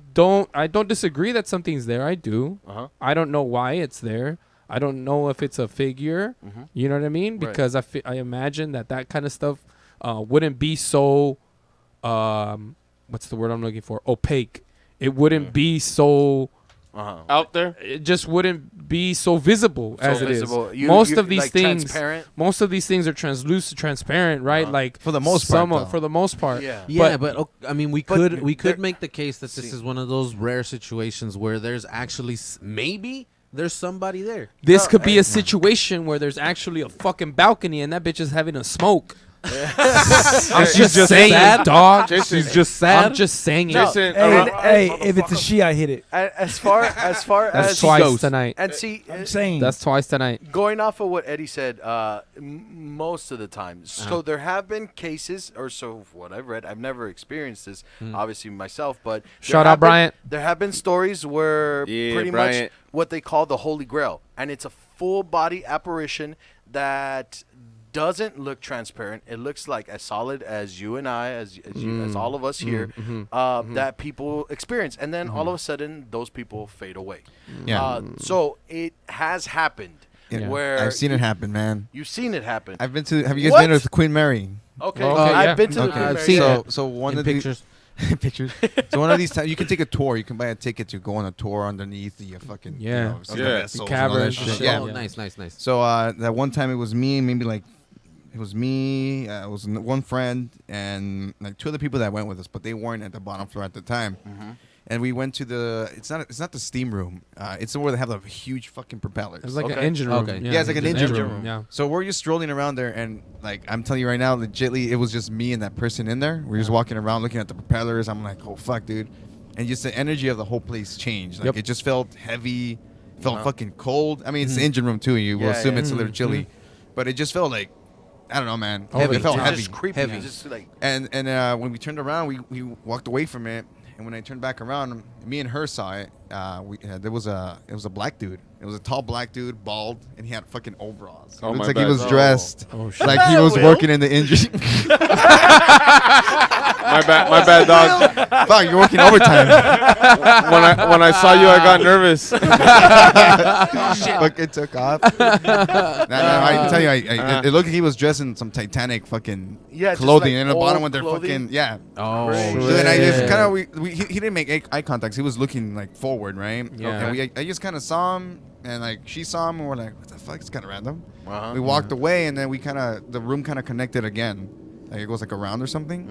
I don't disagree that something's there. I do. Uh-huh. I don't know why it's there. I don't know if it's a figure. You know what I mean? Right. Because I imagine that kind of stuff wouldn't be so what's the word I'm looking for? Opaque. It wouldn't be so Out there. it just wouldn't be so visible as it is. visible. Most of these like things transparent? most of these things are transparent, right? Like For the most part, though. for the most part. Yeah. Yeah, but I mean, we could there- make the case that this is one of those rare situations where there's actually maybe there's somebody there. This could be a situation where there's actually a fucking balcony and that bitch is having a smoke. I'm She's just saying, sad. dog. Jason, She's just sad. I'm just saying it. Jason, Hey, if it's a she, I hit it. As far That's as twice goes. tonight. and see, I'm saying. That's twice tonight. going off of what Eddie said, most of the time. So there have been cases, or so what I've read. I've never experienced this, obviously myself, but there Shout have out, Bryant. There have been stories where Yeah, pretty Bryant. much what they call the Holy Grail, and it's a full body apparition that doesn't look transparent. It looks like as solid as you and I, as all of us here, that people experience, and then all of a sudden those people fade away. Yeah. So it has happened. Yeah. Where I've seen it happen, man. You've seen it happen. I've been to. Have you guys What? been to Queen Mary? Okay, Okay, I've yeah. been to the Okay. Queen I've Mary. seen Yeah. it. So one In of pictures. these pictures. So one of these times you can take a tour. You can buy a ticket to go on a tour underneath the fucking see the Yeah. vessels The and all that caverns shit. and shit. Yeah. Oh, nice. So that one time it was me, maybe like it was me, it was one friend, and like two other people that went with us, but they weren't at the bottom floor at the time. And we went to the. It's not the steam room. It's where they have the huge fucking propellers. It's like an Okay. engine room. Okay. Yeah, it's like an engine room. Yeah. So we're just strolling around there, and like I'm telling you right now, legitly, it was just me and that person in there. We're just walking around, looking at the propellers. I'm like, oh fuck, dude, and just the energy of the whole place changed. Like Yep. it just felt heavy, felt fucking cold. I mean, it's the engine room too. You will Yeah, assume yeah. it's a little chilly, but it just felt like, I don't know, man. Heavy. It felt It's heavy. just creepy. Heavy. It's just like And when we turned around, we walked away from it. And when I turned back around, me and her saw it. It was a black dude. It was a tall black dude, bald, and he had fucking overalls. It Oh, looks my like bad. he was Oh. dressed Oh shit. like he was Will? working in the engine. My bad, dog. Fuck, you're working overtime. when I saw you, I got nervous. Fucking took off. I tell you, it looked like he was dressed in some Titanic fucking Yeah, just clothing, like and the bottom old with their clothing. fucking Oh, Crazy. So then I just shit. kind of he didn't make eye contact. He was looking like forward, right? Yeah. And I just kind of saw him, and like she saw him, and we're like, what the fuck? It's kind of random. Uh-huh. We walked away, and then the room kind of connected again. Like it goes like around or something,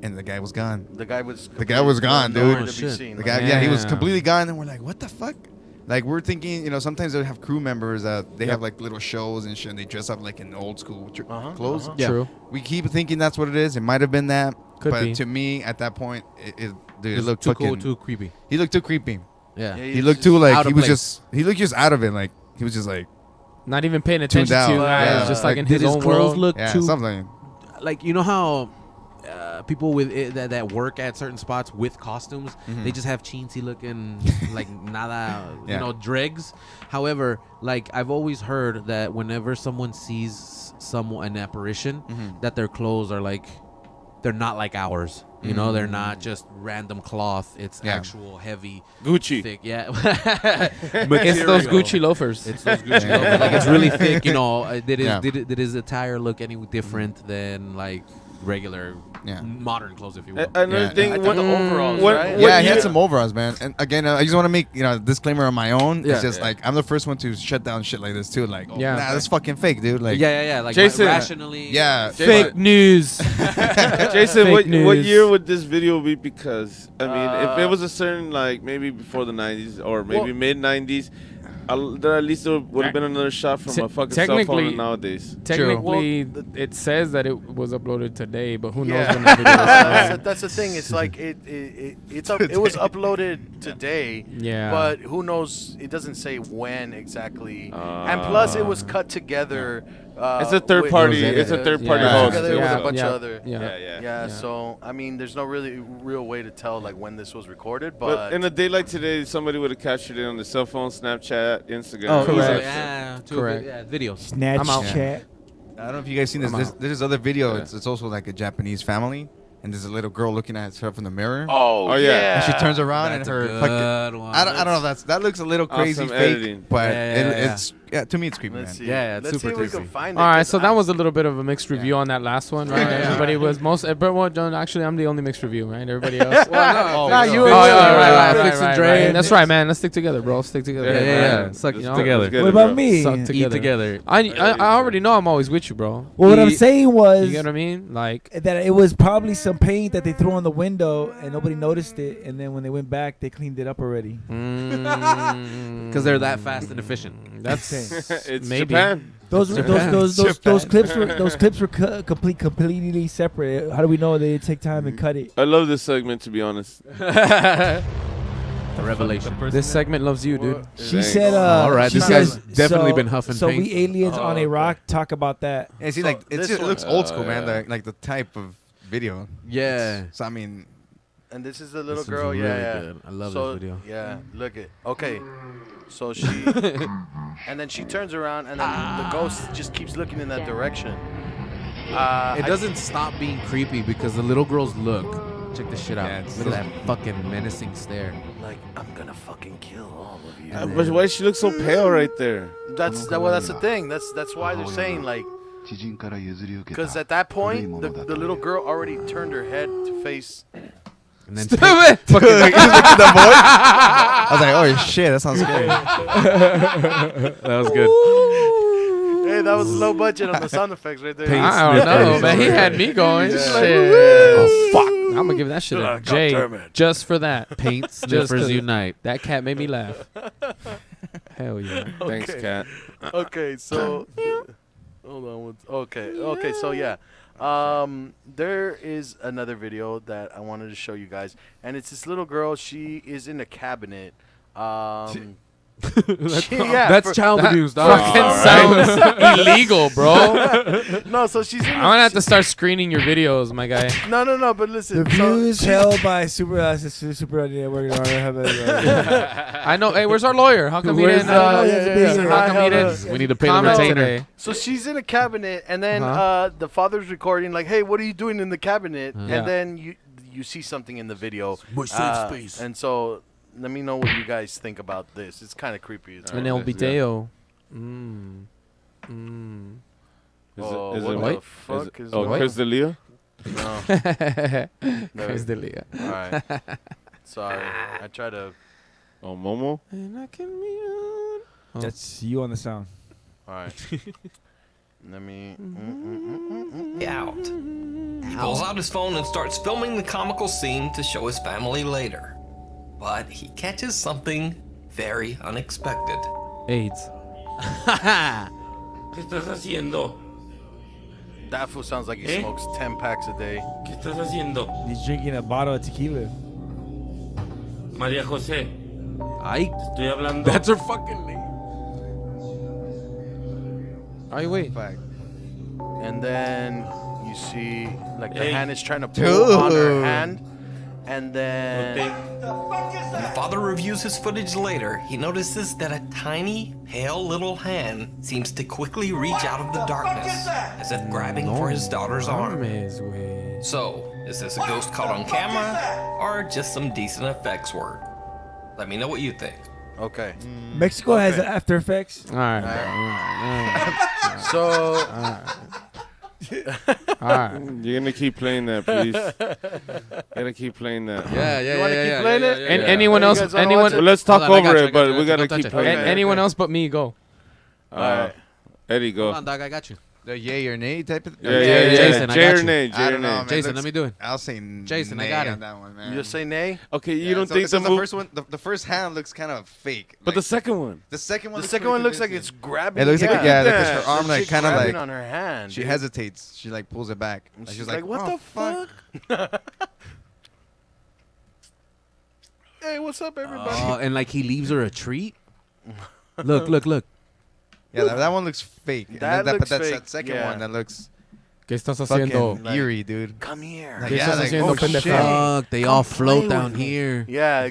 and the guy was gone. the guy was gone, nowhere dude. to be Shit. seen. The Like, guy, he was Damn. completely gone, and we're like, what the fuck? Like we're thinking, sometimes they have crew members that they have like little shows and shit, and they dress up like in old school clothes. Yeah. True. We keep thinking that's what it is. It might have been that, Could but be. to me at that point, it It's looked too fucking. cool, too creepy. He looked too creepy. Yeah. Yeah, He looked too like out he of was place. he looked just out of it. Like he was just like Not even paying attention out. to you guys. Yeah. Just like in Did his his own clothes world. look yeah too something. like, you know how people with that work at certain spots with costumes, they just have chintzy looking like nada, Yeah. dregs. However, like I've always heard that whenever someone sees an apparition, that their clothes are like they're not like ours. You know, they're not just random cloth. It's Yeah. actual heavy Gucci. thick. Yeah. It's those Gucci loafers. It's those Gucci loafers. Like it's really thick, Did his Yeah. did his attire look any different than like regular, Yeah. modern clothes, if you will. Another Yeah. thing, I thought the overalls, what- right? what Yeah, he year- had some overalls, man. And again, I just want to make a disclaimer on my own. Yeah. It's just Yeah. like I'm the first one to shut down shit like this too. Like, Yeah. nah, that's fucking fake, dude. Like, yeah. Like Jason- rationally. yeah, Fake news. Jason, Fake what news. year would this video be? Because I mean, if it was a certain like maybe before the 90s or maybe mid 90s, there at least would have been another shot from Te- a fucking cell phone technically- nowadays. Technically, Well, it says that it was uploaded today, but who knows Yeah, when the video was that's the thing. It's like it was uploaded today. Yeah. But who knows? It doesn't say when exactly. And plus, it was cut together. It's a third with- party. Yeah. It's a third party Yeah. host. Together with Yeah, a bunch yeah, of other. yeah. Yeah. So I mean, there's no really real way to tell like when this was recorded, But but in a day like today, somebody would have captured it on the cell phone, Snapchat, Instagram. Oh, Correct. easily. Yeah, Correct. videos. Snatch I'm out. chat. I don't know if you guys seen this. I'm There's out. this other video. Yeah. It's also like a Japanese family, and there's a little girl looking at herself in the mirror. Oh, yeah. And she turns around That's and her a good fucking. one. I don't know. That looks a little crazy Awesome fake, editing. but Yeah. it's to me it's creepy, let's man. see. Yeah, it's Let's super see if we creepy. can find it. All right, 'cause so that was a little bit of a mixed review on that last one, right? Yeah. Everybody was but what? John, actually, I'm the only mixed review, right? Everybody else. Well, Nah, no, you. Fix Oh, and yeah, Dre, right. Fix and right, Dre. right. That's right, man. Let's stick together, bro. Stick together. Yeah. Suck Let's you know? together. Let's get What it, about bro. me? Suck Eat together. together. I already know I'm always with you, bro. Well, what I'm Eat- saying was You get what I mean? Like, that it was probably some paint that they threw on the window and nobody noticed it, and then when they went back, they cleaned it up already. Because they're that fast and efficient. That's It's maybe. Japan. Those Japan. those clips were completely separate. How do we know they didn't take time and cut it? I love this segment, to be honest. The revelation. This segment loves you, dude. She Thanks. said, All right, she this guy's says- definitely been huffing So paint. we aliens on a rock talk about that. And see, So like this it one- looks old school, man. yeah. Like the type of video. Yeah. So I mean, And this is the little This is girl. really Yeah. good. I love So, this video. Yeah, look it. Okay, so she, and then she turns around, and then the ghost just keeps looking in that direction. It doesn't stop being creepy because the little girls look. Check this shit out. Yeah, it's Look at that fucking menacing stare. Like, I'm gonna fucking kill all of you. But why does she look so pale right there? That's the thing. That's why they're saying like, because at that point the little girl already turned her head to face. And then Stupid. fucking like, the voice. I was like, oh shit, that sounds scary. that was good. Hey, that was low budget on the sound effects right there. Paint. I don't know, man. He had me going. Yeah. Shit. Oh, fuck. I'm gonna give that shit a God J damn it. just for that. Paint sniffers 'cause unite. That cat made me laugh. Hell yeah. Thanks, Okay. Cat. Okay, so hold on. Okay, so yeah. There is another video that I wanted to show you guys, and it's this little girl. She is in a cabinet. That's child abuse, dog. Fucking sounds illegal, bro. No, so she's in. I'm gonna have to start screening your videos, my guy. No. But listen, The so views she's- held by Super Network. I know. Hey, where's our lawyer? How come he Where's, didn't? yeah. How come he didn't? We need to pay the comment retainer. today? So she's in a cabinet, and then Uh-huh. the father's recording, like, "Hey, what are you doing in the cabinet?" Yeah. And then you see something in the video. My safe space. And so let me know what you guys think about this. It's kind of creepy. And El Video. Is Oh, it, is what it the white? fuck is oh, white? Chris D'Elia? No. Chris D'Elia. All right. Sorry. I try to. Oh, Momo? And I can be on. Oh. That's you on the sound. All right. Let me. Out. He pulls out his phone and starts filming the comical scene to show his family later. But he catches something very unexpected. AIDS. ¿Qué estás haciendo? That fool sounds like he smokes 10 packs a day. ¿Qué estás haciendo? He's drinking a bottle of tequila. María José, Ay, estoy hablando. that's her fucking name. Are you wait? And then you see, like, the Hey. hand is trying to pull on her Dude. hand. And then. When the father reviews his footage later, he notices that a tiny, pale little hand seems to quickly reach out of the darkness, as if grabbing for his daughter's arm. Armes, güey. So, is this a ghost caught on camera, or just some decent effects work? Let me know what you think. Okay. Mexico has Okay. After Effects. All right. So. All right. You're gonna keep playing that, please. Gotta keep playing that. You wanna keep playing it? And anyone else? guys wanna Anyone? watch Well, let's talk Hold on, I over got you, it, I got but you, we don't gotta touch keep it. playing. Okay. Anyone else but me? Go. Eddie, go. Hold on, dog. I got you. The yay or nay type of thing. Yeah. Jason, I J got or you. nay, J I or don't know, nay. man. Jason, let me do it. I'll say Jason, I nay got it. on that one, man. You just say nay. Okay, you Yeah, don't so- think so the the move, first one, the first hand looks kind of fake. but the second one. the second one, The second one looks like it's grabbing. It looks like Yeah. because her Yeah. arm like She's kind of grabbing like on her hand. she dude. hesitates. She like pulls it back. And Like, she's she's like, "What "Oh, the fuck?" Hey, what's up, everybody? And like he leaves her a treat. Look. Yeah, that one looks fake. And That then looks but that's fake, that second yeah. one that looks ¿Qué estás fucking haciendo? eerie, dude. Come here. Like, ¿Qué yeah, estás like, haciendo, oh, pendeja? shit. Fuck, they all play float with down me. here. Yeah.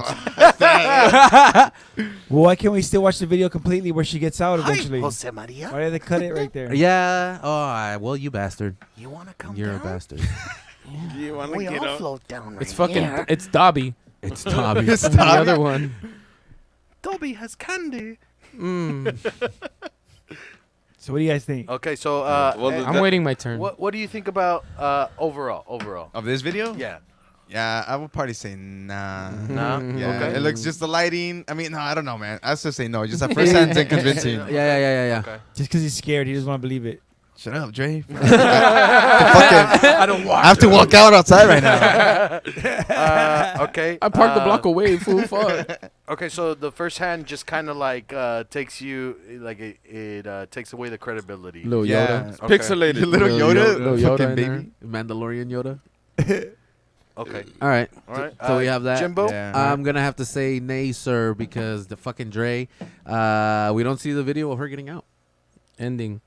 Well, why can't we still watch the video completely where she gets out eventually? Jose Maria, Why did they cut it right there? Yeah. Well, you bastard. you wanna come You're down? a bastard. You want to We get all up? float down right It's fucking. here. It's Dobby. It's Tommy. The other one. Dobby has candy. So what do you guys think? Okay, so Well, hey, I'm waiting my turn. what do you think about overall? Of this video? Yeah. Yeah, I would probably say nah. Nah. Yeah, Okay. it looks just the lighting. I mean, no, I don't know, man. I still say no. Just at first hand, it's convincing. Yeah. Okay. Just because he's scared, he doesn't want to believe it. Shut up, Dre. I don't walk. I have to walk out outside right now. Okay. I parked the block away. Fool. Fuck. Okay, so the first hand just kind of like takes you like it takes away the credibility. Little Yeah. Yoda. Okay. Pixelated. Little Little Yoda, Yoda fucking in baby. Mandalorian Yoda. Okay. All right. All right. So we have that. Jimbo. Yeah. I'm gonna have to say nay, sir, because the fucking Dre. We don't see the video of her getting out. Ending.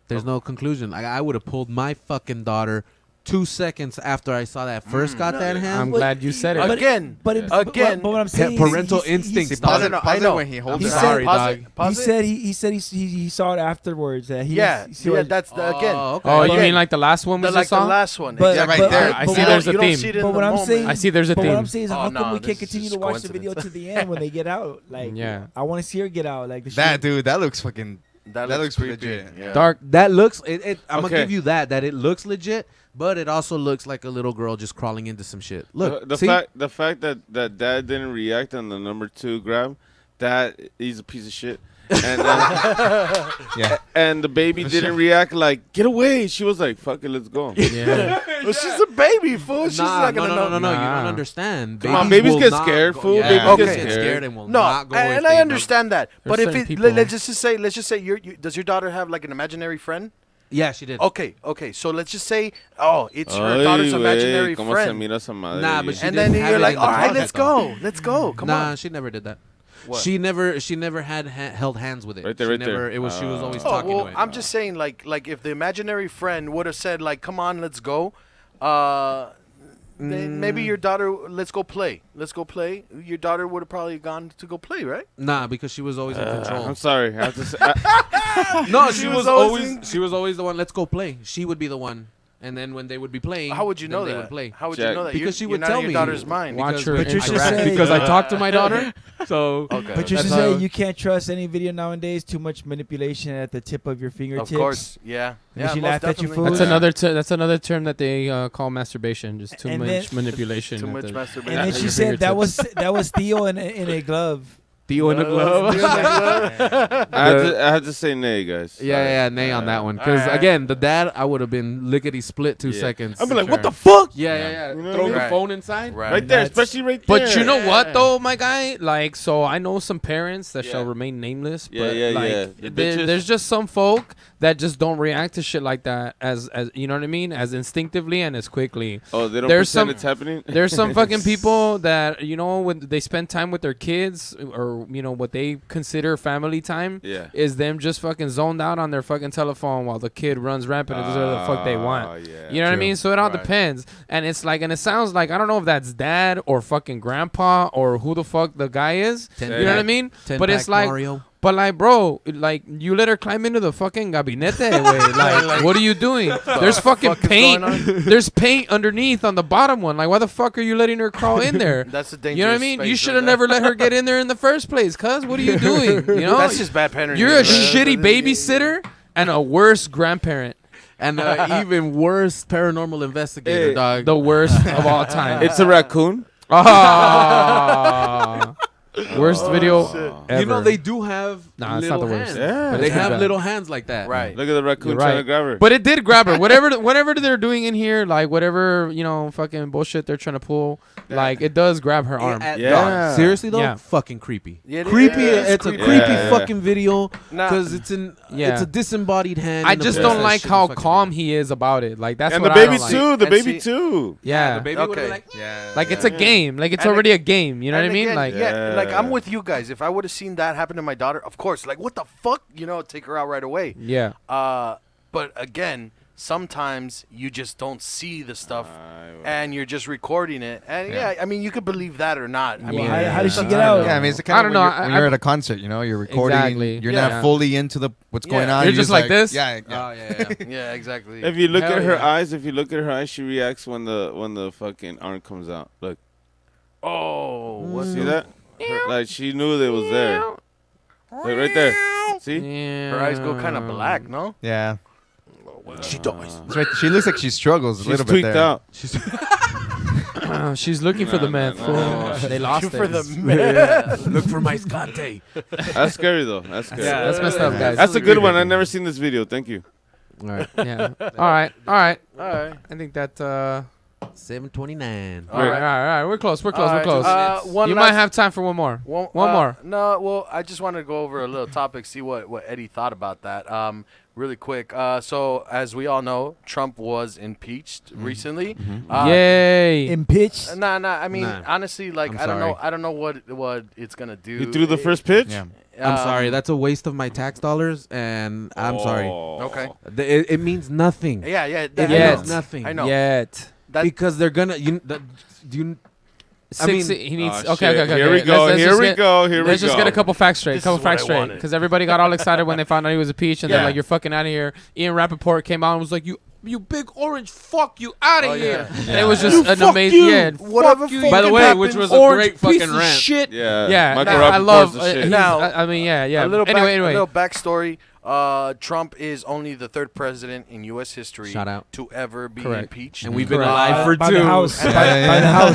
There's no conclusion. I would have pulled my fucking daughter 2 seconds after I saw that first got that hand. I'm glad you said it. Again. But Again. but what I'm saying, parental is he's- instincts, he's- dog. Pause it, no, pause I know. it when he holds He it. said- Sorry, Pause dog. it, pause he it. said he saw it afterwards. That he Yeah. was, Yeah. That's the again. okay. Oh, you Again. mean like the last one we The, just like the saw? last one. But- Yeah, right but- there. I but see what- there's a you don't theme. see it in But the what I'm moment. saying, I see there's a but what theme. I'm saying is, Oh, how no, come we this can't is continue just to watch the video coincidence. to the end when they get out? Like, Yeah. I want to see her get out. Like the That shit. dude, that looks fucking. That That looks looks creepy. legit. Yeah. Dark. That looks. I'm Okay. gonna give you that it looks legit, but it also looks like a little girl just crawling into some shit. Look, the see? fact that dad didn't react on the number 2 grab, that he's a piece of shit. And Yeah. and the baby didn't react like get away. She was like, "Fuck it, let's go." Yeah. Well, she's a baby, fool. She's Nah, not no, gonna no, know. no, You Nah. don't understand. Come on, babies will get not scared, go- fool. Yeah, Babies babies get get scared. scared and will No, not go. and if I they know- understand that. But There's if certain it, people. let's just say, does your daughter have like an imaginary friend? Yeah, she did. Okay. So let's just say, it's her daughter's Ay, güey, imaginary ¿cómo se friend, mira esa madre? Nah, but she and didn't then have you're it like, in the all right, project, let's though. go, let's go, come Nah, on. she never did that. What? She never had held hands with it. Right there, She right there. never- It was she was always Oh, talking well, to it. I'm just saying, like if the imaginary friend would have said, like, come on, let's go, then maybe your daughter, let's go play. Your daughter would have probably gone to go play, right? Nah, because she was always in control. I'm sorry. I have to say, No, She she was was always always she was always the one. Let's go play. She would be the one, and then when they would be playing, How would you then know they that? would play. How would Jack. you know that? Because You're- she you're would not in tell your me. daughter's mind. Watch her Patricia interact said- because I talked to my daughter. So Okay. Patricia That's said how- you can't trust any video nowadays. Too much manipulation at the tip of your fingertips. Of course, yeah. And she most laughed at you, definitely. fool. that's Yeah. another that's another term that they call masturbation. Just too And much then- manipulation. Too at much the- masturbation. And then at she your said fingertips. that was Theo in a glove. Theo in a glove. I had to say nay, guys. Yeah, nay on that one. Because Alright. again, the dad, I would have been lickety split 2 Yeah. seconds. I'd be like, what the fuck? Yeah. You know Throw what I the mean? phone inside. Right there, That's- especially right there. But you know what though, my guy? Like, so I know some parents that Yeah. shall remain nameless. Yeah, but yeah, like, yeah. The bitches. there's just some folk that just don't react to shit like that as you know what I mean, as instinctively and as quickly. Oh, they don't There's pretend some- it's happening? There's some fucking people that when they spend time with their kids or what they consider family time Yeah. is them just fucking zoned out on their fucking telephone while the kid runs rampant and does whatever the fuck they want. Yeah. You know what I True. mean? So it all Right. depends. And it's like, and it sounds like, I don't know if that's dad or fucking grandpa or who the fuck the guy is. Ten You know what I pack- mean? 10 But it's pack like, Mario. but like, bro, like, you let her climb into the fucking gabinete, way. Like, what are you doing? There's fucking fuck is paint. going There's paint underneath on the bottom one. Like, why the fuck are you letting her crawl in there? That's a dangerous. You know what I mean? You space should right have there. never let her get in there in the first place, cuz. What are you doing? You know? That's just bad parenting. You're a right? shitty babysitter and a worse grandparent. and even worse paranormal investigator, Hey, dog. The worst of all time. It's a raccoon. Ah. Worst video ever. You know they do have Nah, it's not little the worst. hands. Yeah. But They it's have bad. little hands like that. Right. Look at the raccoon You're trying right. to grab her. But it did grab her. Whatever they're doing in here, like whatever, fucking bullshit they're trying to pull, like it does grab her arm. Yeah. Dog, seriously though, Yeah. fucking creepy. Yeah, it Creepy. is. It's a Creepy. creepy Yeah. fucking video Nah. because it's it's Yeah. a disembodied hand. I in a just place don't that like shouldn't how fucking calm be. he is about it. Like that's And what the I baby don't like. too. The And baby see- too. Yeah, The baby would Okay. be like, Yeah. like it's a game. Like it's And already a game. You know what I And mean? again, Like yeah, like I'm Yeah. with you guys. If I would have seen that happen to my daughter, of course, like what the fuck, take her out right away. yeah. But again, sometimes you just don't see the stuff, and you're just recording it. And yeah, I mean, you could believe that or not. I Well, mean, how did she get I don't out? know. Yeah, I mean, it's I kind don't of know, when you're at a concert, you're recording. Exactly. You're Yeah. not fully into what's going on. You're just like this? Yeah. oh yeah. yeah, exactly. If you look Hell at her yeah. eyes, she reacts when the fucking arm comes out. Look, Oh, what see that? Like she knew that it was there. Look right there. See? Yeah. her eyes go kind of black, no? Yeah. She does. That's right. She looks like she struggles a She's little bit tweaked there. out. She's looking for the meth. no. They lost it. For the meth. Look for my Scotty. That's scary though. That's scary. Yeah, that's messed up, guys. That's a good one. I've never seen this video. Thank you. All right. Yeah. All right. All right. All right. I think that. 7:29. All right. We're close. We're close. We're close. One You last- might have time for one more. One more. No, well, I just wanted to go over a little topic, see what Eddie thought about that. Really quick. So, as we all know, Trump was impeached recently. Yay. Impeached. Nah. I mean, Nah. honestly, like I'm I don't sorry. know. I don't know what it's gonna do. You threw the first pitch. Yeah. I'm sorry. That's a waste of my tax dollars, and I'm sorry. Okay. It means nothing. Yeah. It Yeah. means nothing. I know. Yet. That, Because they're gonna. Do you? I mean- he needs. Oh, okay. shit. Here we go. Let's Here just we get- go. Here we Let's just go. get a couple facts straight. This Couple is what facts I straight. wanted. Because everybody got all excited when they found out he was impeached, and they're Yeah. like, "You're fucking out of here." Ian Rappaport came out and was like, "You big orange fuck, you out of Oh, here." yeah. And it was just an amazing. Yeah. Whatever fuck you, fucking By the way, happens. which was a orange great piece fucking of rant. shit. Yeah. Yeah, Michael I Rappaport's love. the shit. he's- Now, I mean, yeah. A little Anyway. a little backstory. Trump is only the third president in U.S. history Shout out. to ever be Correct. impeached. And we've been Correct. alive for by two. the house. And By the house.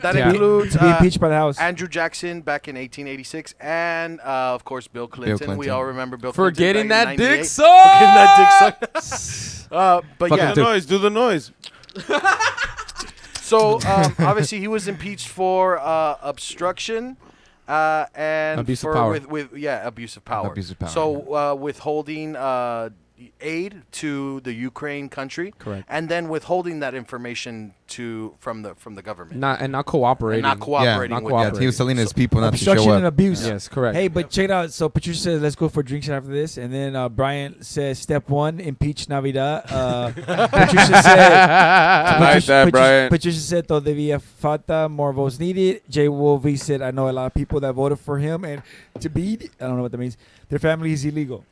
That Yeah. includes To be impeached by the house. Andrew Jackson back in 1886, and of course Bill Clinton. We Clinton. all remember Bill For Clinton getting back that in dick 98. sucked. For getting that dick sucked. But Fucking yeah, Do the noise. Do the noise. so obviously he was impeached for obstruction. And Abuse of for power. with abuse of power. Abuse of power, So withholding aid to the Ukraine country, Correct. and then withholding that information from the government, Not cooperating. and not cooperating Not with cooperating. Yeah, he was telling his people not to Obstruction show and up. abuse. Yes, correct. Hey, but check it out. So Patricia says, let's go for drinks after this. And then Brian says, step one, impeach Navidad. Patricia said, Like that, Brian. Patricia said, todavía falta, more votes needed. Jay Wolvie said, I know a lot of people that voted for him. And to be, I don't know what that means, their family is illegal.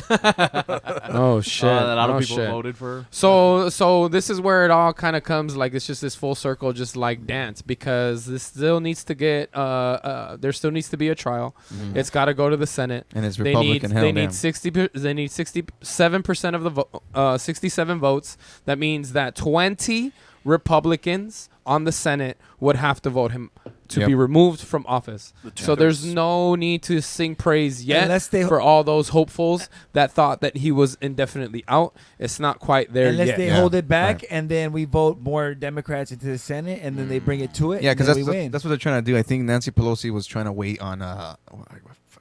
Oh shit! A lot Oh, of people shit. voted for. So this is where it all kind of comes, like it's just this full circle, just like dance, because this still needs to get there still needs to be a trial. It's got to go to the Senate. And it's They Republican. need hell they damn. need 67% of the 67 votes. That means that 20 Republicans on the Senate would have to vote him to Yep. be removed from office. two So there's thirds. no need to sing praise yet Unless they- for all those hopefuls that thought that he was indefinitely out. It's not quite there Unless yet. they Yeah. hold it back Right. and then we vote more Democrats into the Senate and then they bring it to it. Yeah, and because then we win. that's what they're trying to do. I think Nancy Pelosi was trying to wait on I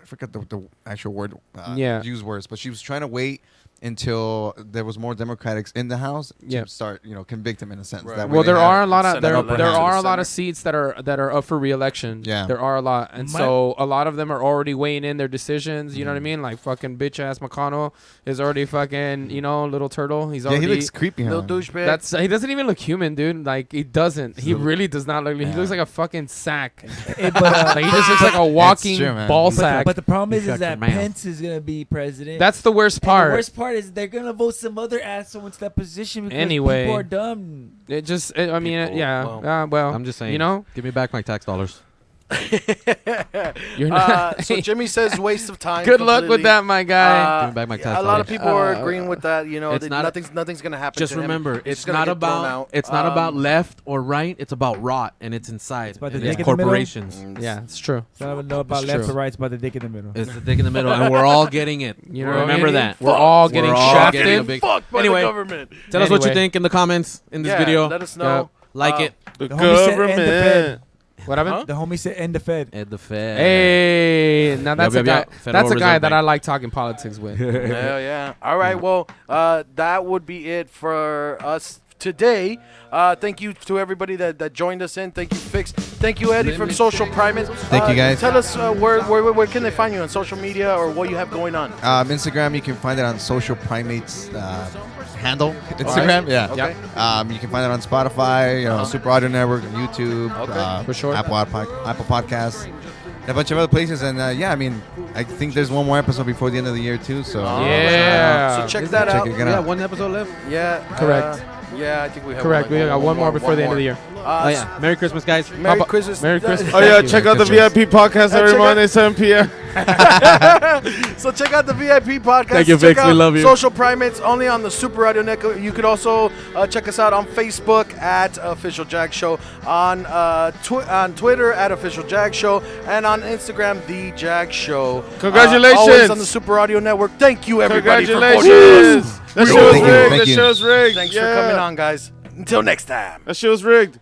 forgot the actual word Yeah. used words, but she was trying to wait until there was more Democrats in the House Yeah. to start, convict him in a sense. Right. That way Well, they there have- are a lot of Senate there upper there house. are a lot Senate. of seats that are up for re-election. Yeah. There are a lot, and My- so a lot of them are already weighing in their decisions. You know what I mean? Like fucking bitch ass McConnell is already fucking little turtle. He's Yeah, already he looks creepy. Little Huh? douchebag. he doesn't even look human, dude. Like he doesn't. He really does not look. He looks like a fucking sack. But, Like he just looks like a walking true, man. ball But- sack. but the problem is Shut that your mouth. Pence is going to be president. That's the worst And part. the worst part is they're going to vote some other asshole into that position because Anyway. people are dumb. It just. I mean, People, yeah. well, Well, I'm just saying. You know. Give me back my tax dollars. You're not. So Jimmy says waste of time. Good luck with completely. that, my guy. Give me back my A tax lot of dollars. people are agreeing with that. You know, it's that not- nothing's gonna happen. Just to him. remember, it's gonna not get thrown about out. it's not about left or right. It's about rot, and it's inside. about the and dick it's in the middle? corporations. Yeah, it's true. It's not about It's left true. or right. It's about the dick in the middle. It's the dick in the middle, and we're all getting it. You know, Remember that. We're all getting We're all shafted. getting a big. Fucked by Anyway, the government. Tell us what you Anyway. think in the comments in this Yeah, video. let us know. Like it. The The homie said end the government. Fed. What happened? The homie said end the Fed. Ed the Fed. Hey, now that's Yup, a guy. yup, yup. Federal That's a guy Reserve that Bank. I like talking politics with. Yeah. All right. Well, that would be it for us today. Thank you to everybody that joined us in. Thank you, Fix. Thank you, Eddie from Social Primates. Thank you, guys. Tell us where can they find you on social media or what you have going on. Instagram, you can find it on Social Primates handle. Instagram, yeah. Okay. You can find it on Spotify, Super Audio Network, YouTube, Okay. For sure. Apple Podcasts, and a bunch of other places. And I mean, I think there's one more episode before the end of the year too. So Yeah. So check that out. check it We got out. one episode left. Yeah. Correct. Yeah, I think we have. Correct. We got one more before the end of the year. Oh yeah. Merry Christmas, guys. Merry Christmas. Merry Christmas. Oh yeah, Thank you. check out the Yes, VIP podcast every check out- Monday 7 p.m. So check out the VIP podcast. Thank you, Check Vix. We out love you. Social Primates only on the Super Radio Network. You could also check us out on Facebook at Official Jag Show, on Twitter at Official Jag Show, and on Instagram The Jag Show. Congratulations. Always on the Super Audio Network. Thank you everybody for voting us. Congratulations. That shit was Thank you, rigged. thank That you. shit was rigged. Thanks Yeah. for coming on, guys. Until next time. That shit was rigged.